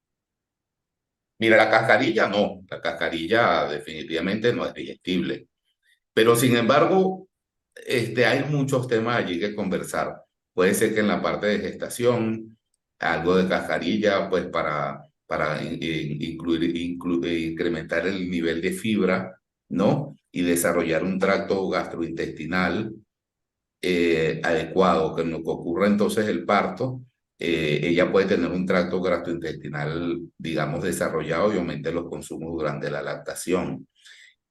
Mira, la cascarilla no, la cascarilla definitivamente no es digestible. Pero sin embargo, hay muchos temas allí que conversar. Puede ser que en la parte de gestación, algo de cascarilla, pues para incrementar el nivel de fibra, ¿no? Y desarrollar un tracto gastrointestinal adecuado, que no que ocurra entonces el parto, ella puede tener un tracto gastrointestinal, digamos, desarrollado y aumente los consumos durante la lactación.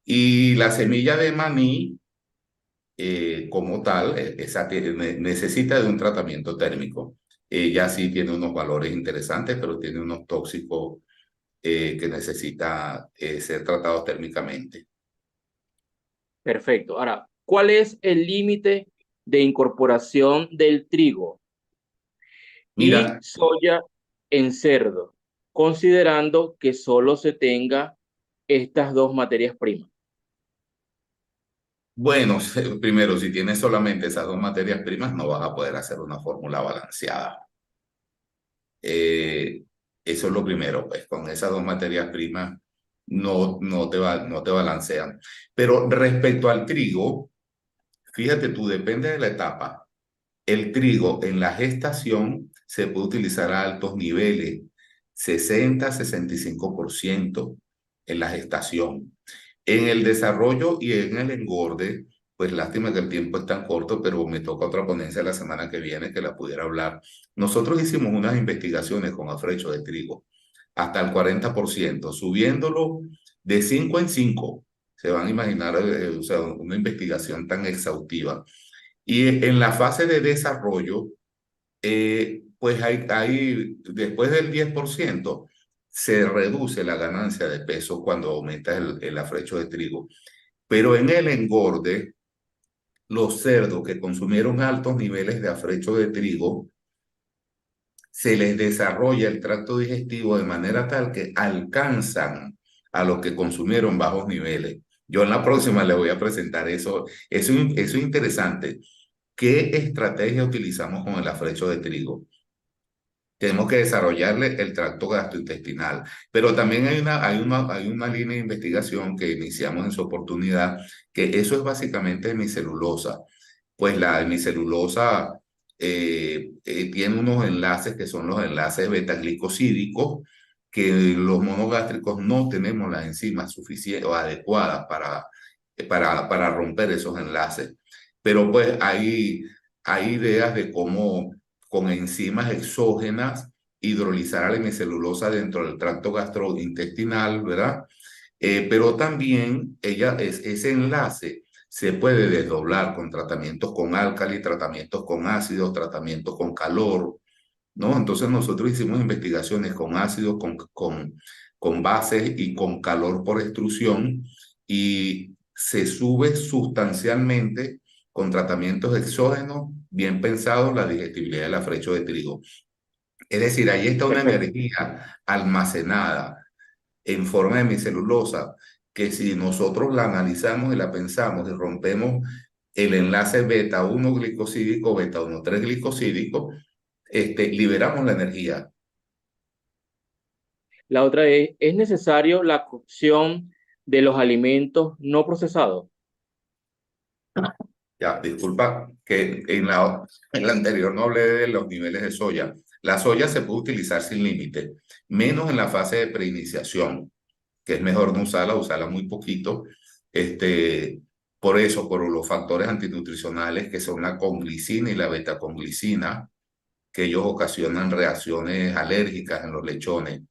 Y la semilla de maní, como tal, esa necesita de un tratamiento térmico. Ella sí tiene unos valores interesantes, pero tiene unos tóxicos que necesita ser tratados térmicamente. Perfecto. Ahora, ¿cuál es el límite de incorporación del trigo y Mira, soya en cerdo, considerando que solo se tenga estas dos materias primas? bueno, primero, si tienes solamente esas dos materias primas, no vas a poder hacer una fórmula balanceada. Eh, Eso es lo primero, pues con esas dos materias primas no te balancean. Pero respecto al trigo, fíjate tú, depende de la etapa. El trigo en la gestación se puede utilizar a altos niveles, 60-65% en la gestación. En el desarrollo y en el engorde, pues lástima que el tiempo es tan corto, pero me toca otra ponencia la semana que viene que la pudiera hablar. Nosotros hicimos unas investigaciones con afrecho de trigo, hasta el 40%, subiéndolo de 5 en 5. Se van a imaginar, o sea, una investigación tan exhaustiva. Y en la fase de desarrollo, pues después del 10% se reduce la ganancia de peso cuando aumenta el afrecho de trigo. Pero en el engorde, los cerdos que consumieron altos niveles de afrecho de trigo, se les desarrolla el tracto digestivo de manera tal que alcanzan a los que consumieron bajos niveles. Yo en la próxima le voy a presentar eso. Eso es interesante. ¿Qué estrategia utilizamos con el afrecho de trigo? Tenemos que desarrollarle el tracto gastrointestinal. Pero también hay una línea de investigación que iniciamos en su oportunidad, que eso es básicamente hemicelulosa. Pues la hemicelulosa tiene unos enlaces que son los enlaces beta-glicosídicos, que los monogástricos no tenemos las enzimas suficientes o adecuadas para romper esos enlaces. Pero pues hay ideas de cómo con enzimas exógenas hidrolizar a la hemicelulosa dentro del tracto gastrointestinal, ¿verdad? Pero también ese enlace se puede desdoblar con tratamientos con álcali, tratamientos con ácidos, tratamientos con calor, ¿no? Entonces nosotros hicimos investigaciones con ácidos, con bases y con calor por extrusión y se sube sustancialmente con tratamientos exógenos bien pensados la digestibilidad del afrecho de trigo. Es decir, ahí está una Perfecto. energía almacenada en forma de hemicelulosa que si nosotros la analizamos y la pensamos y rompemos el enlace beta 1 glicosídico, beta 1 3 glicosídico, liberamos la energía. La otra ¿es necesario la cocción de los alimentos no procesados? Ya, disculpa que en la anterior no hablé de los niveles de soya. La soya se puede utilizar sin límite, menos en la fase de preiniciación, que es mejor no usarla, usarla muy poquito. Este, por eso, por los factores antinutricionales que son la conglicina y la betaconglicina, que ellos ocasionan reacciones alérgicas en los lechones.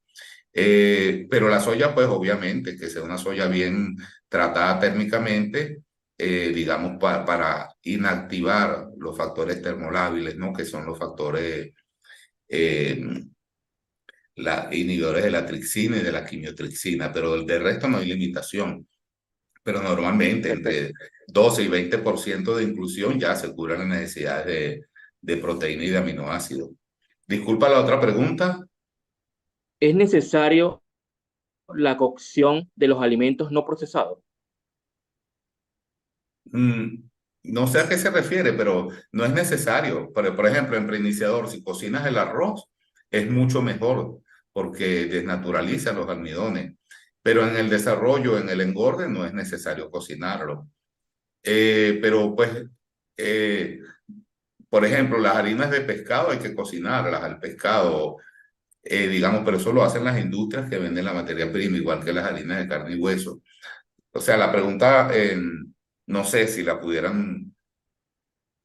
Pero la soya, pues obviamente, que sea una soya bien tratada térmicamente, digamos, para inactivar los factores termolábiles, ¿no? Que son los factores eh, inhibidores de la trixina y de la quimiotrixina, pero del resto no hay limitación. Pero normalmente Perfecto. entre 12 y 20% de inclusión ya se cubren las necesidades de proteína y de aminoácidos. Disculpa la otra pregunta. ¿Es necesario la cocción de los alimentos no procesados? Mm, no sé a qué se refiere, pero no es necesario. Por ejemplo, en preiniciador, si cocinas el arroz, es mucho mejor porque desnaturaliza los almidones. Pero en el desarrollo, en el engorde, no es necesario cocinarlo. Pero pues, eh, por ejemplo, las harinas de pescado hay que cocinarlas al pescado, digamos, pero eso lo hacen las industrias que venden la materia prima, igual que las harinas de carne y hueso. O sea, la pregunta, no sé si la pudieran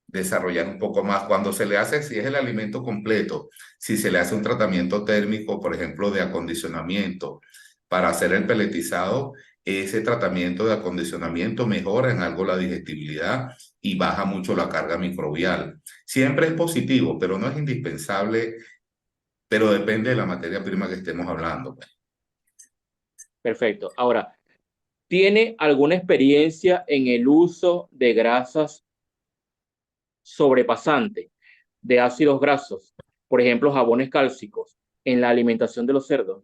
desarrollar un poco más. Cuando se le hace, si es el alimento completo, si se le hace un tratamiento térmico, por ejemplo, de acondicionamiento para hacer el peletizado, ese tratamiento de acondicionamiento mejora en algo la digestibilidad y baja mucho la carga microbial. Siempre es positivo, pero no es indispensable, pero depende de la materia prima que estemos hablando. Perfecto. Ahora, ¿tiene alguna experiencia en el uso de grasas sobrepasantes, de ácidos grasos, por ejemplo, jabones cálcicos, en la alimentación de los cerdos?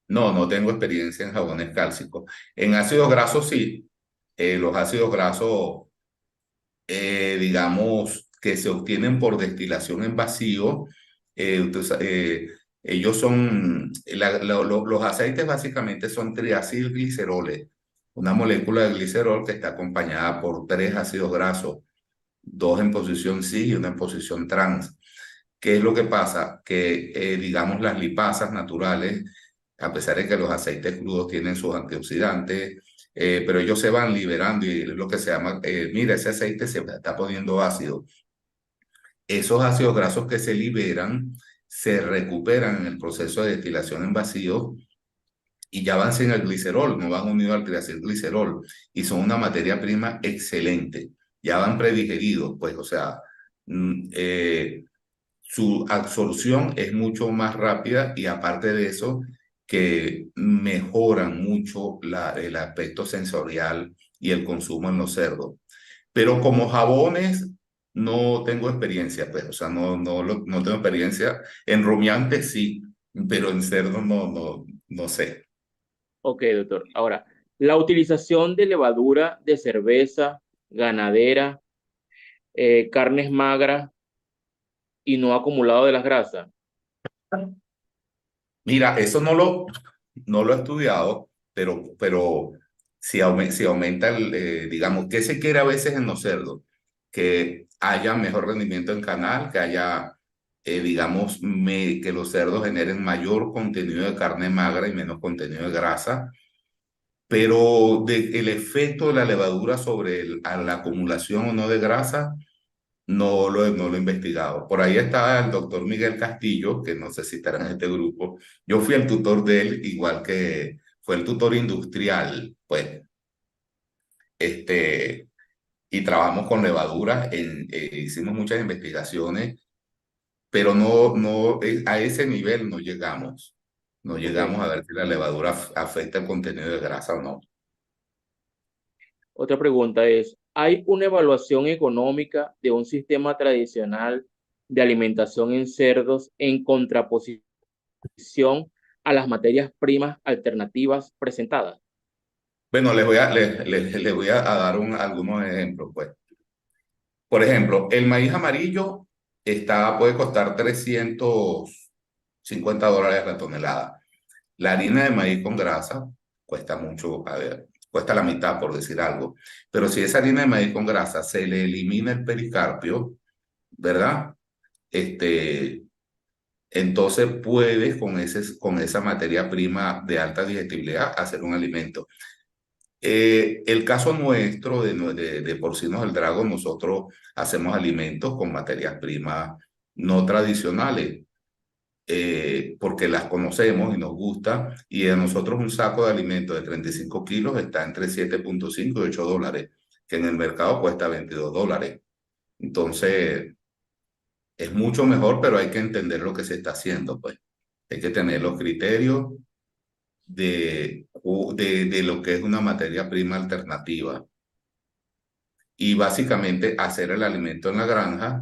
No, no tengo experiencia en jabones cálcicos. En ácidos grasos sí. Los ácidos grasos digamos, que se obtienen por destilación en vacío. Ellos son, los aceites básicamente son triacilgliceroles, una molécula de glicerol que está acompañada por tres ácidos grasos, dos en posición cis y una en posición trans. ¿Qué es lo que pasa? Que, digamos, las lipasas naturales, a pesar de que los aceites crudos tienen sus antioxidantes, pero ellos se van liberando y es lo que se llama, mira, ese aceite se está poniendo ácido. Esos ácidos grasos que se liberan se recuperan en el proceso de destilación en vacío y ya van sin el glicerol, no van unidos al triacilglicerol y son una materia prima excelente. Ya van predigeridos, pues, o sea, su absorción es mucho más rápida y aparte de eso, que mejoran mucho el aspecto sensorial y el consumo en los cerdos. Pero como jabones no tengo experiencia, pues, o sea, no tengo experiencia. En rumiantes sí, pero en cerdos no sé. Ok, doctor. Ahora, la utilización de levadura de cerveza, ganadera, carnes magras y no acumulado de las grasas. Mira, eso no lo he estudiado, pero si aumenta digamos, ¿qué se quiere a veces en los cerdos? Que haya mejor rendimiento en canal, que haya, digamos, que los cerdos generen mayor contenido de carne magra y menos contenido de grasa, pero el efecto de la levadura sobre a la acumulación o no de grasa no lo he investigado. Por ahí está el doctor Miguel Castillo, que no sé si estará en este grupo. Yo fui el tutor de él, igual que fue el tutor industrial, pues, y trabajamos con levaduras, hicimos muchas investigaciones, pero a ese nivel no llegamos. No Ok. llegamos a ver si la levadura afecta el contenido de grasa o no. Otra pregunta es, ¿hay una evaluación económica de un sistema tradicional de alimentación en cerdos en contraposición a las materias primas alternativas presentadas? Bueno, les voy a dar algunos ejemplos, pues. Por ejemplo, el maíz amarillo puede costar $50 la tonelada. La harina de maíz con grasa cuesta mucho, a ver, cuesta la mitad por decir algo, pero si esa harina de maíz con grasa se le elimina el pericarpio, ¿verdad? Este, entonces puedes con esa materia prima de alta digestibilidad hacer un alimento. El caso nuestro de Porcinos del Drago, nosotros hacemos alimentos con materias primas no tradicionales, porque las conocemos y nos gusta, y a nosotros un saco de alimentos de 35 kilos está entre 7.5 y $8, que en el mercado cuesta $22. Entonces, es mucho mejor, pero hay que entender lo que se está haciendo, pues. Hay que tener los criterios de lo que es una materia prima alternativa y básicamente hacer el alimento en la granja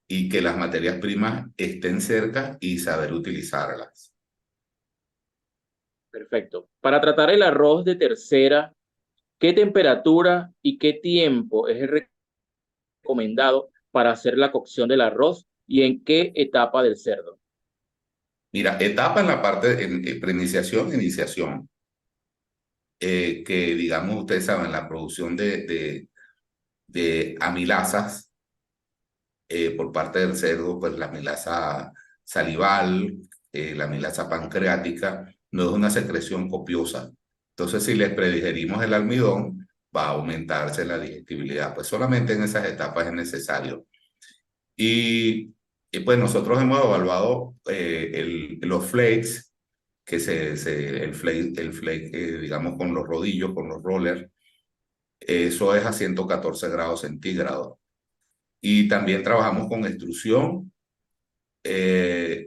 y que las materias primas estén cerca y saber utilizarlas. Perfecto. Para tratar el arroz de tercera, ¿qué temperatura y qué tiempo es el recomendado para hacer la cocción del arroz y en qué etapa del cerdo? Mira, etapa en la parte en preiniciación, iniciación, que digamos, ustedes saben, la producción de amilasas por parte del cerdo, pues la amilasa salival, la amilasa pancreática, no es una secreción copiosa. Entonces, si les predigerimos el almidón, va a aumentarse la digestibilidad. Pues solamente en esas etapas es necesario. Y pues nosotros hemos evaluado los flakes, que el flake digamos, con los rodillos, con los rollers, eso es a 114 grados centígrados. Y también trabajamos con extrusión,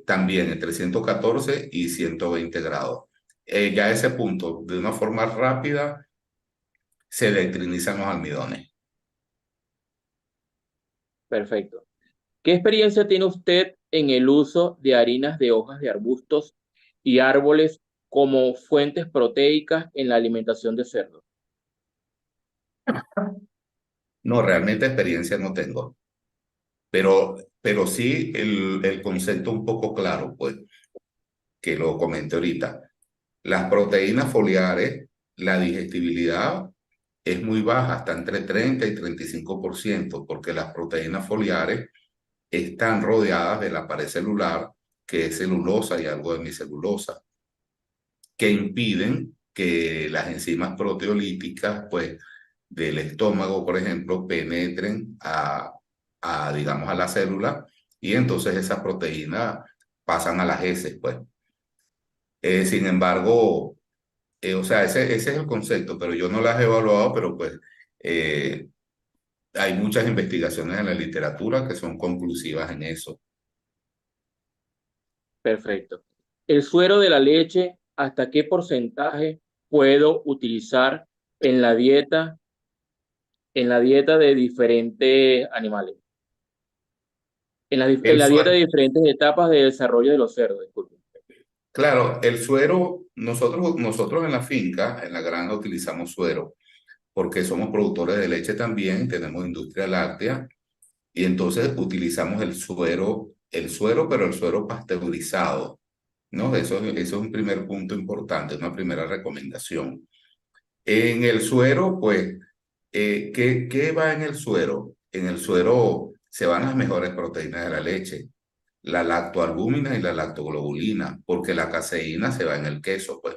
también entre 114 y 120 grados. Ya a ese punto, de una forma rápida, se electrinizan los almidones. Perfecto. ¿Qué experiencia tiene usted en el uso de harinas de hojas de arbustos y árboles como fuentes proteicas en la alimentación de cerdo? No, realmente experiencia no tengo, pero sí el concepto un poco claro, pues, que lo comenté ahorita. Las proteínas foliares, la digestibilidad es muy baja, está entre 30 y 35%, porque las proteínas foliares están rodeadas de la pared celular, que es celulosa y algo de hemicelulosa, que impiden que las enzimas proteolíticas, pues, del estómago, por ejemplo, penetren digamos, a la célula, y entonces esas proteínas pasan a las heces, pues. Sin embargo, o sea, ese es el concepto, pero yo no las he evaluado, pero pues eh, hay muchas investigaciones en la literatura que son conclusivas en eso. Perfecto. El suero de la leche, ¿hasta qué porcentaje puedo utilizar en la dieta de diferentes animales? En El la dieta de suero, diferentes etapas de desarrollo de los cerdos, disculpe. claro, el suero, nosotros en la finca, en la granja, utilizamos suero porque somos productores de leche también, tenemos industria láctea y entonces utilizamos el suero, pero el suero pasteurizado, ¿no? Eso es un primer punto importante, una primera recomendación. En el suero, pues, ¿qué va en el suero? En el suero se van las mejores proteínas de la leche, la lactoalbúmina y la lactoglobulina, porque la caseína se va en el queso, pues.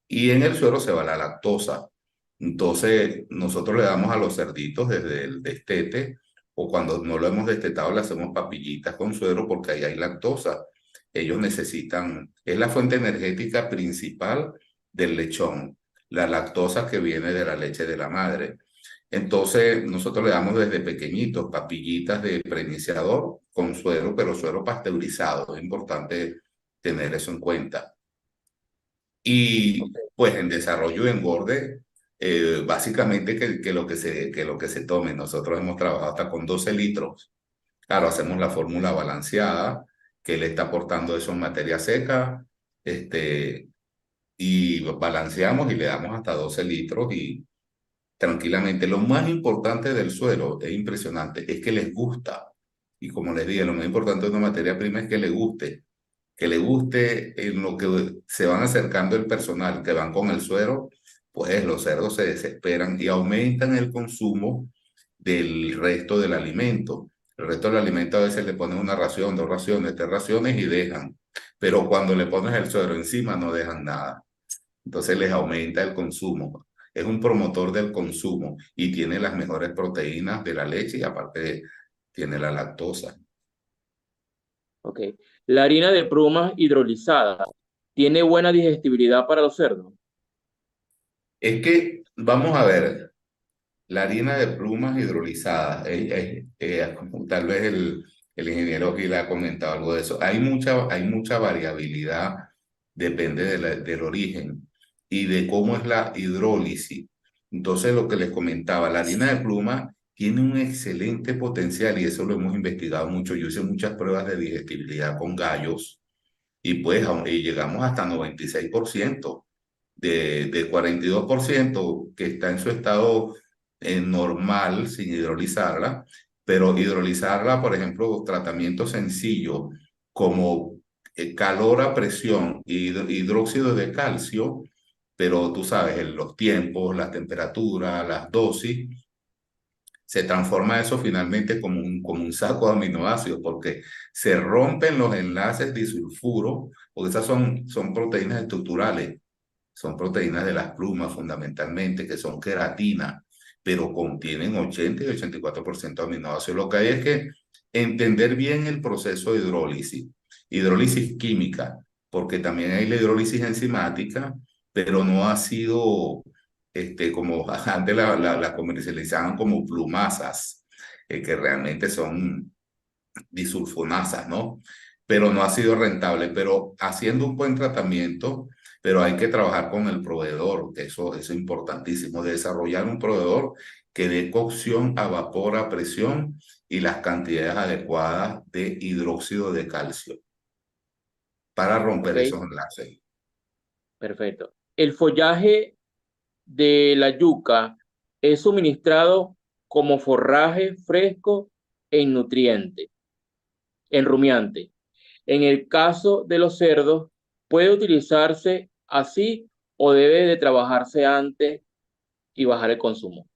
Y en el suero se va la lactosa. Entonces, nosotros le damos a los cerditos desde el destete, o cuando no lo hemos destetado, le hacemos papillitas con suero porque ahí hay lactosa. Ellos necesitan, es la fuente energética principal del lechón, la lactosa que viene de la leche de la madre. Entonces, nosotros le damos desde pequeñitos papillitas de preiniciador con suero, pero suero pasteurizado. Es importante tener eso en cuenta. Y Ok. pues en desarrollo y engorde, básicamente que lo que se tome. Nosotros hemos trabajado hasta con 12 litros. Claro, hacemos la fórmula balanceada, que le está aportando eso en materia seca, este, y balanceamos y le damos hasta 12 litros y tranquilamente. Lo más importante del suelo, es impresionante, es que les gusta. Y como les dije, lo más importante de una materia prima es que le guste. que le guste, en lo que se van acercando el personal, que van con el suero, pues los cerdos se desesperan y aumentan el consumo del resto del alimento. El resto del alimento a veces le ponen una ración, dos raciones, tres raciones y dejan. Pero cuando le pones el suero encima no dejan nada. Entonces les aumenta el consumo. Es un promotor del consumo y tiene las mejores proteínas de la leche y aparte tiene la lactosa. Ok. La harina de plumas hidrolizada tiene buena digestibilidad para los cerdos. Es que, vamos a ver, la harina de plumas hidrolizada, tal vez el ingeniero Gil ha comentado algo de eso. Hay mucha variabilidad, depende del origen y de cómo es la hidrólisis. Entonces, lo que les comentaba, la harina de pluma tiene un excelente potencial y eso lo hemos investigado mucho. Yo hice muchas pruebas de digestibilidad con gallos y pues y llegamos hasta 96% de 42% que está en su estado normal sin hidrolizarla, pero hidrolizarla, por ejemplo, tratamiento sencillo como calor a presión y hidróxido de calcio, pero tú sabes, en los tiempos, las temperaturas, las dosis, se transforma eso finalmente como un saco de aminoácidos, porque se rompen los enlaces disulfuro, porque esas son proteínas estructurales, son proteínas de las plumas fundamentalmente, que son queratina, pero contienen 80 y 84% de aminoácidos. Lo que hay es que entender bien el proceso de hidrólisis química, porque también hay la hidrólisis enzimática, pero no ha sido como antes la comercializaban como plumasas, que realmente son disulfonasas, ¿no? Pero no ha sido rentable, pero haciendo un buen tratamiento, pero hay que trabajar con el proveedor, que eso es importantísimo, de desarrollar un proveedor que dé cocción a vapor a presión y las cantidades adecuadas de hidróxido de calcio para romper Ok, esos enlaces. perfecto. El follaje de la yuca es suministrado como forraje fresco en nutriente, en rumiante. En el caso de los cerdos, puede utilizarse así o debe de trabajarse antes y bajar el consumo.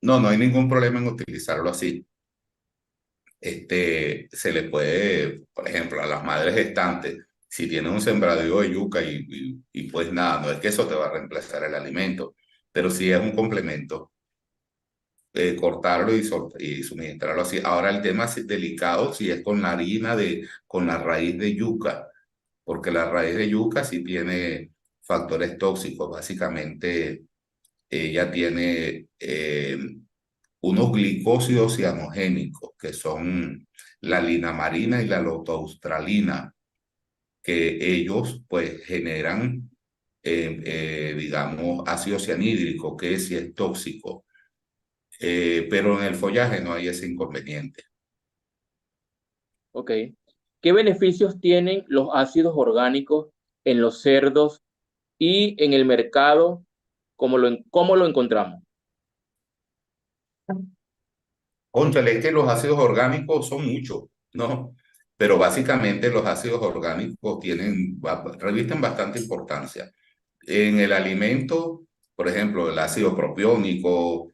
No, no hay ningún problema en utilizarlo así. Se le puede, por ejemplo, a las madres gestantes, si tienen un sembradío de yuca y pues nada, no es que eso te va a reemplazar el alimento, pero sí es un complemento, cortarlo y suministrarlo así. Ahora el tema es delicado si es con la con la raíz de yuca, porque la raíz de yuca sí tiene factores tóxicos, básicamente ella tiene unos glicósidos cianogénicos, que son la linamarina y la lotaustralina, que ellos pues generan, digamos, ácido cianhídrico, que sí es tóxico, pero en el follaje no hay ese inconveniente. ¿Ok? ¿Qué beneficios tienen los ácidos orgánicos en los cerdos y en el mercado? ¿Cómo lo encontramos? Cónchale, es que los ácidos orgánicos son muchos, ¿no? Pero básicamente los ácidos orgánicos revisten bastante importancia. En el alimento, por ejemplo, el ácido propiónico,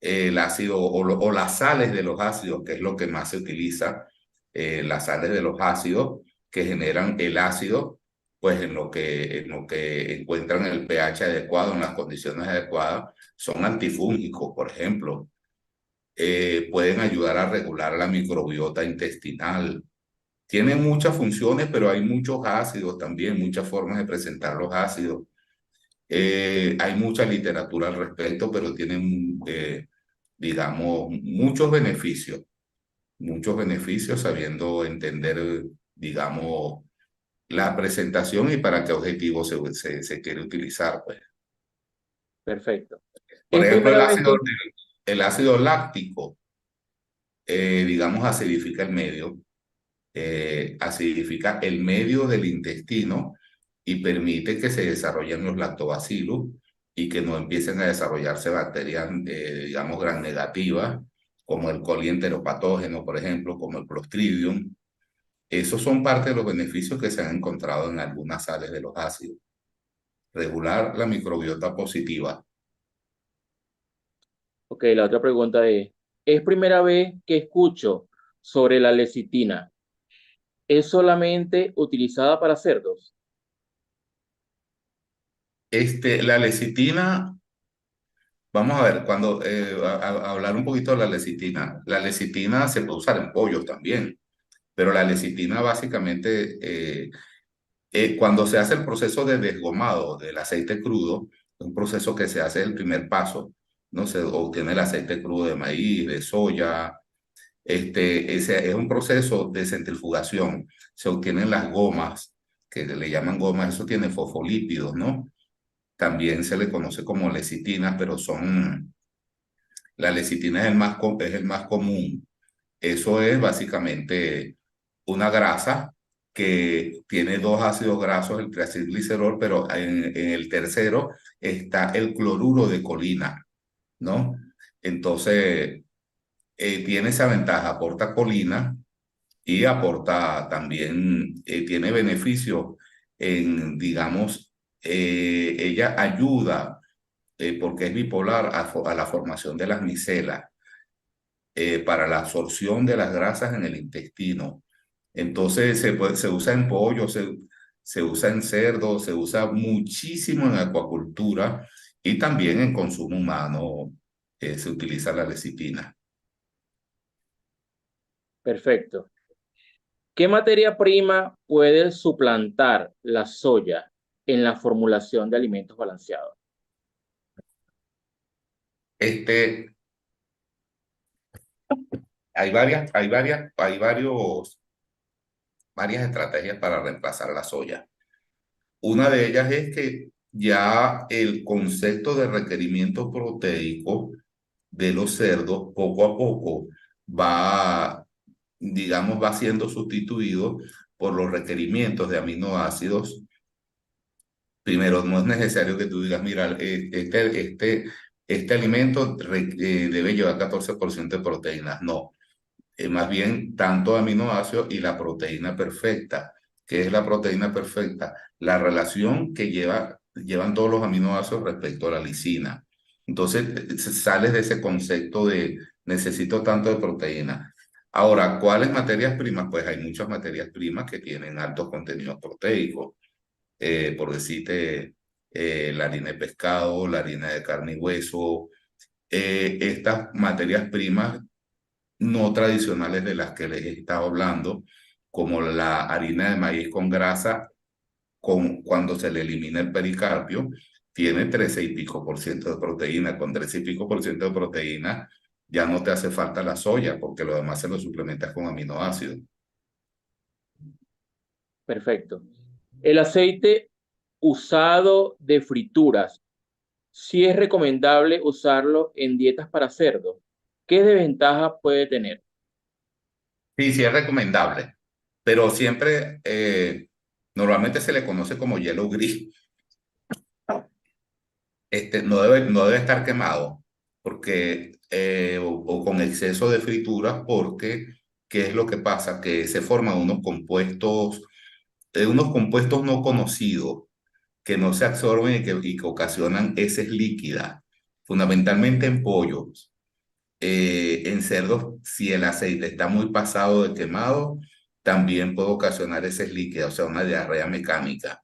el ácido o las sales de los ácidos, que es lo que más se utiliza, las sales de los ácidos que generan el ácido, pues en lo que encuentran el pH adecuado, en las condiciones adecuadas, son antifúngicos, por ejemplo. Pueden ayudar a regular la microbiota intestinal. Tienen muchas funciones, pero hay muchos ácidos también, muchas formas de presentar los ácidos. Hay mucha literatura al respecto, pero tienen, digamos, muchos beneficios sabiendo entender, digamos, la presentación y para qué objetivo se quiere utilizar, pues. Perfecto. Por Es ejemplo, primera vez que... el ácido láctico, digamos, acidifica el medio del intestino y permite que se desarrollen los lactobacillus y que no empiecen a desarrollarse bacterias, digamos, gram negativas, como el coli enteropatógeno, por ejemplo, como el Clostridium. Esos son parte de los beneficios que se han encontrado en algunas sales de los ácidos. Regular la microbiota positiva. Ok, la otra pregunta es primera vez que escucho sobre la lecitina. ¿Es solamente utilizada para cerdos? La lecitina, vamos a ver, cuando hablar un poquito de la lecitina se puede usar en pollos también, pero la lecitina básicamente, cuando se hace el proceso de desgomado del aceite crudo, un proceso que se hace el primer paso, no se obtiene el aceite crudo de maíz, de soya. Ese es un proceso de centrifugación. Se obtienen las gomas, que le llaman gomas, eso tiene fosfolípidos, ¿no? También se le conoce como lecitina, pero la lecitina es el más común. Eso es básicamente una grasa que tiene dos ácidos grasos, el triacilglicerol, pero en el tercero está el cloruro de colina, ¿no? Entonces, tiene esa ventaja, aporta colina y aporta también, tiene beneficios en, digamos, ella ayuda, porque es bipolar, a la formación de las micelas, para la absorción de las grasas en el intestino. Entonces se usa en pollo, se usa en cerdo, se usa muchísimo en acuacultura y también en consumo humano, se utiliza la lecitina. Perfecto. ¿Qué materia prima puede suplantar la soya en la formulación de alimentos balanceados? Este, varias estrategias para reemplazar la soya. Una de ellas es que ya el concepto de requerimiento proteico de los cerdos poco a poco va, digamos, va siendo sustituido por los requerimientos de aminoácidos. Primero, no es necesario que tú digas, mira, este alimento debe llevar 14% de proteínas. No, más bien tanto aminoácidos y la proteína perfecta. ¿Qué es la proteína perfecta? La relación que llevan todos los aminoácidos respecto a la lisina. Entonces, sales de ese concepto de necesito tanto de proteína. Ahora, ¿cuáles materias primas? Pues hay muchas materias primas que tienen altos contenidos proteicos. Por decirte, la harina de pescado, la harina de carne y hueso. Estas materias primas no tradicionales de las que les he estado hablando, como la harina de maíz con grasa, cuando se le elimina el pericarpio, tiene 13 y pico por ciento de proteína. Con 13 y pico por ciento de proteína ya no te hace falta la soya, porque lo demás se lo suplementas con aminoácidos. Perfecto. El aceite usado de frituras, ¿sí es recomendable usarlo en dietas para cerdos? ¿Qué desventajas puede tener? Sí, sí es recomendable, pero siempre, normalmente se le conoce como hielo gris. No debe estar quemado porque, o con exceso de frituras, porque ¿qué es lo que pasa? Que se forman unos compuestos no conocidos que no se absorben y que ocasionan heces líquidas, fundamentalmente en pollos. En cerdos, si el aceite está muy pasado de quemado, también puede ocasionar heces líquidas, o sea, una diarrea mecánica.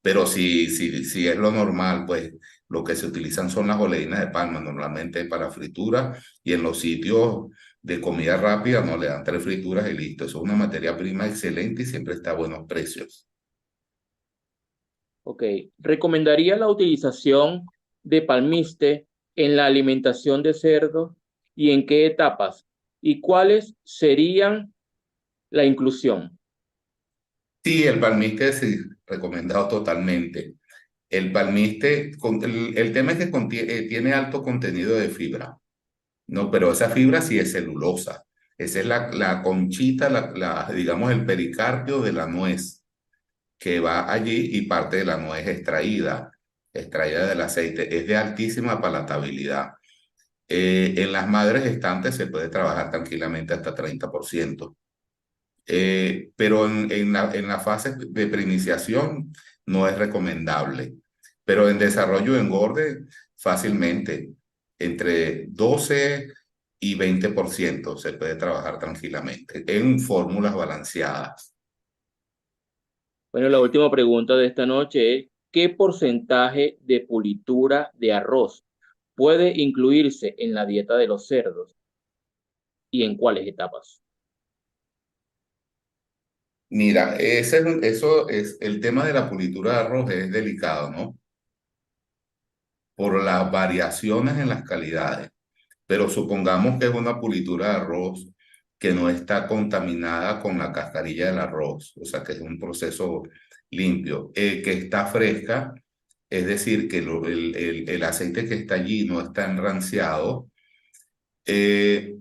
Pero si es lo normal, pues lo que se utilizan son las oleínas de palma, normalmente para fritura, y en los sitios de comida rápida no le dan tres frituras y listo. Eso es una materia prima excelente y siempre está a buenos precios. Ok. ¿Recomendaría la utilización de palmiste en la alimentación de cerdos y en qué etapas? ¿Y cuáles serían la inclusión? Sí, el palmiste sí, recomendado totalmente. El palmiste, el tema es que tiene alto contenido de fibra, ¿no? Pero esa fibra sí es celulosa. Esa es la conchita, digamos, el pericarpio de la nuez, que va allí y parte de la nuez extraída del aceite. Es de altísima palatabilidad. En las madres gestantes se puede trabajar tranquilamente hasta 30%. pero en la fase de preiniciación no es recomendable. Pero en desarrollo de engorde, fácilmente, entre 12 y 20% se puede trabajar tranquilamente en fórmulas balanceadas. Bueno, la última pregunta de esta noche es, ¿qué porcentaje de pulitura de arroz puede incluirse en la dieta de los cerdos y en cuáles etapas? Mira, eso es el tema de la pulitura de arroz es delicado, ¿no? Por las variaciones en las calidades. Pero supongamos que es una pulitura de arroz que no está contaminada con la cascarilla del arroz, o sea que es un proceso limpio, que está fresca, es decir, que el aceite que está allí no está enranciado, eh,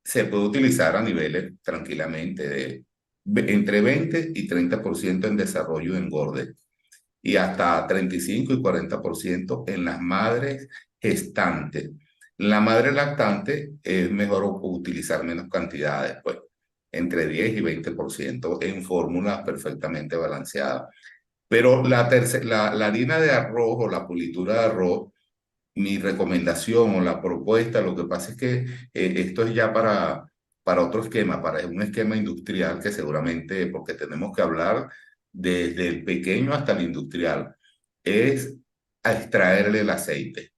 se puede utilizar a niveles tranquilamente de entre 20 y 30% en desarrollo de engorde y hasta 35 y 40% en las madres gestantes. La madre lactante es mejor utilizar menos cantidades, pues entre 10 y 20% en fórmulas perfectamente balanceadas. Pero la harina de arroz o la pulitura de arroz, mi recomendación o la propuesta, lo que pasa es que esto es ya para otro esquema, para un esquema industrial que seguramente, porque tenemos que hablar desde el pequeño hasta el industrial, es a extraerle el aceite.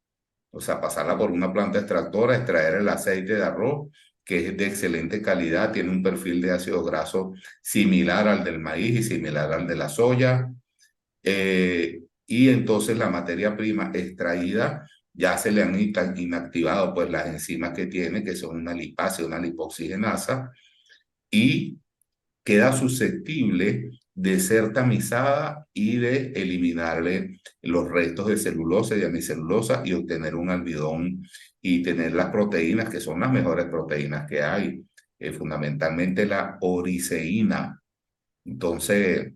O sea, pasarla por una planta extractora, extraer el aceite de arroz, que es de excelente calidad, tiene un perfil de ácido graso similar al del maíz y similar al de la soya, y entonces la materia prima extraída ya se le han inactivado pues las enzimas que tiene, que son una lipasa y una lipoxigenasa, y queda susceptible de ser tamizada y de eliminarle los restos de celulosa y de hemicelulosa y obtener un almidón y tener las proteínas que son las mejores proteínas que hay, fundamentalmente la oriceína. Entonces,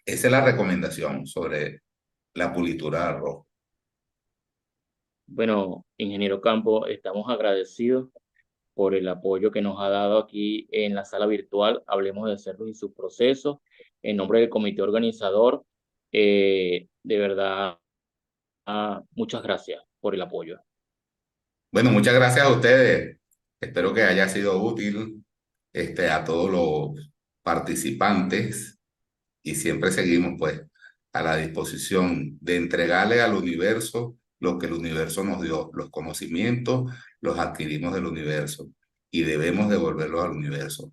esa es la recomendación sobre la pulitura de arroz. Bueno, ingeniero Campo, estamos agradecidos por el apoyo que nos ha dado aquí en la sala virtual. Hablemos de cerdos y sus procesos. En nombre del comité organizador, de verdad, muchas gracias por el apoyo. Bueno, muchas gracias a ustedes. Espero que haya sido útil a todos los participantes y siempre seguimos pues a la disposición de entregarle al universo lo que el universo nos dio, los conocimientos los adquirimos del universo y debemos devolverlos al universo.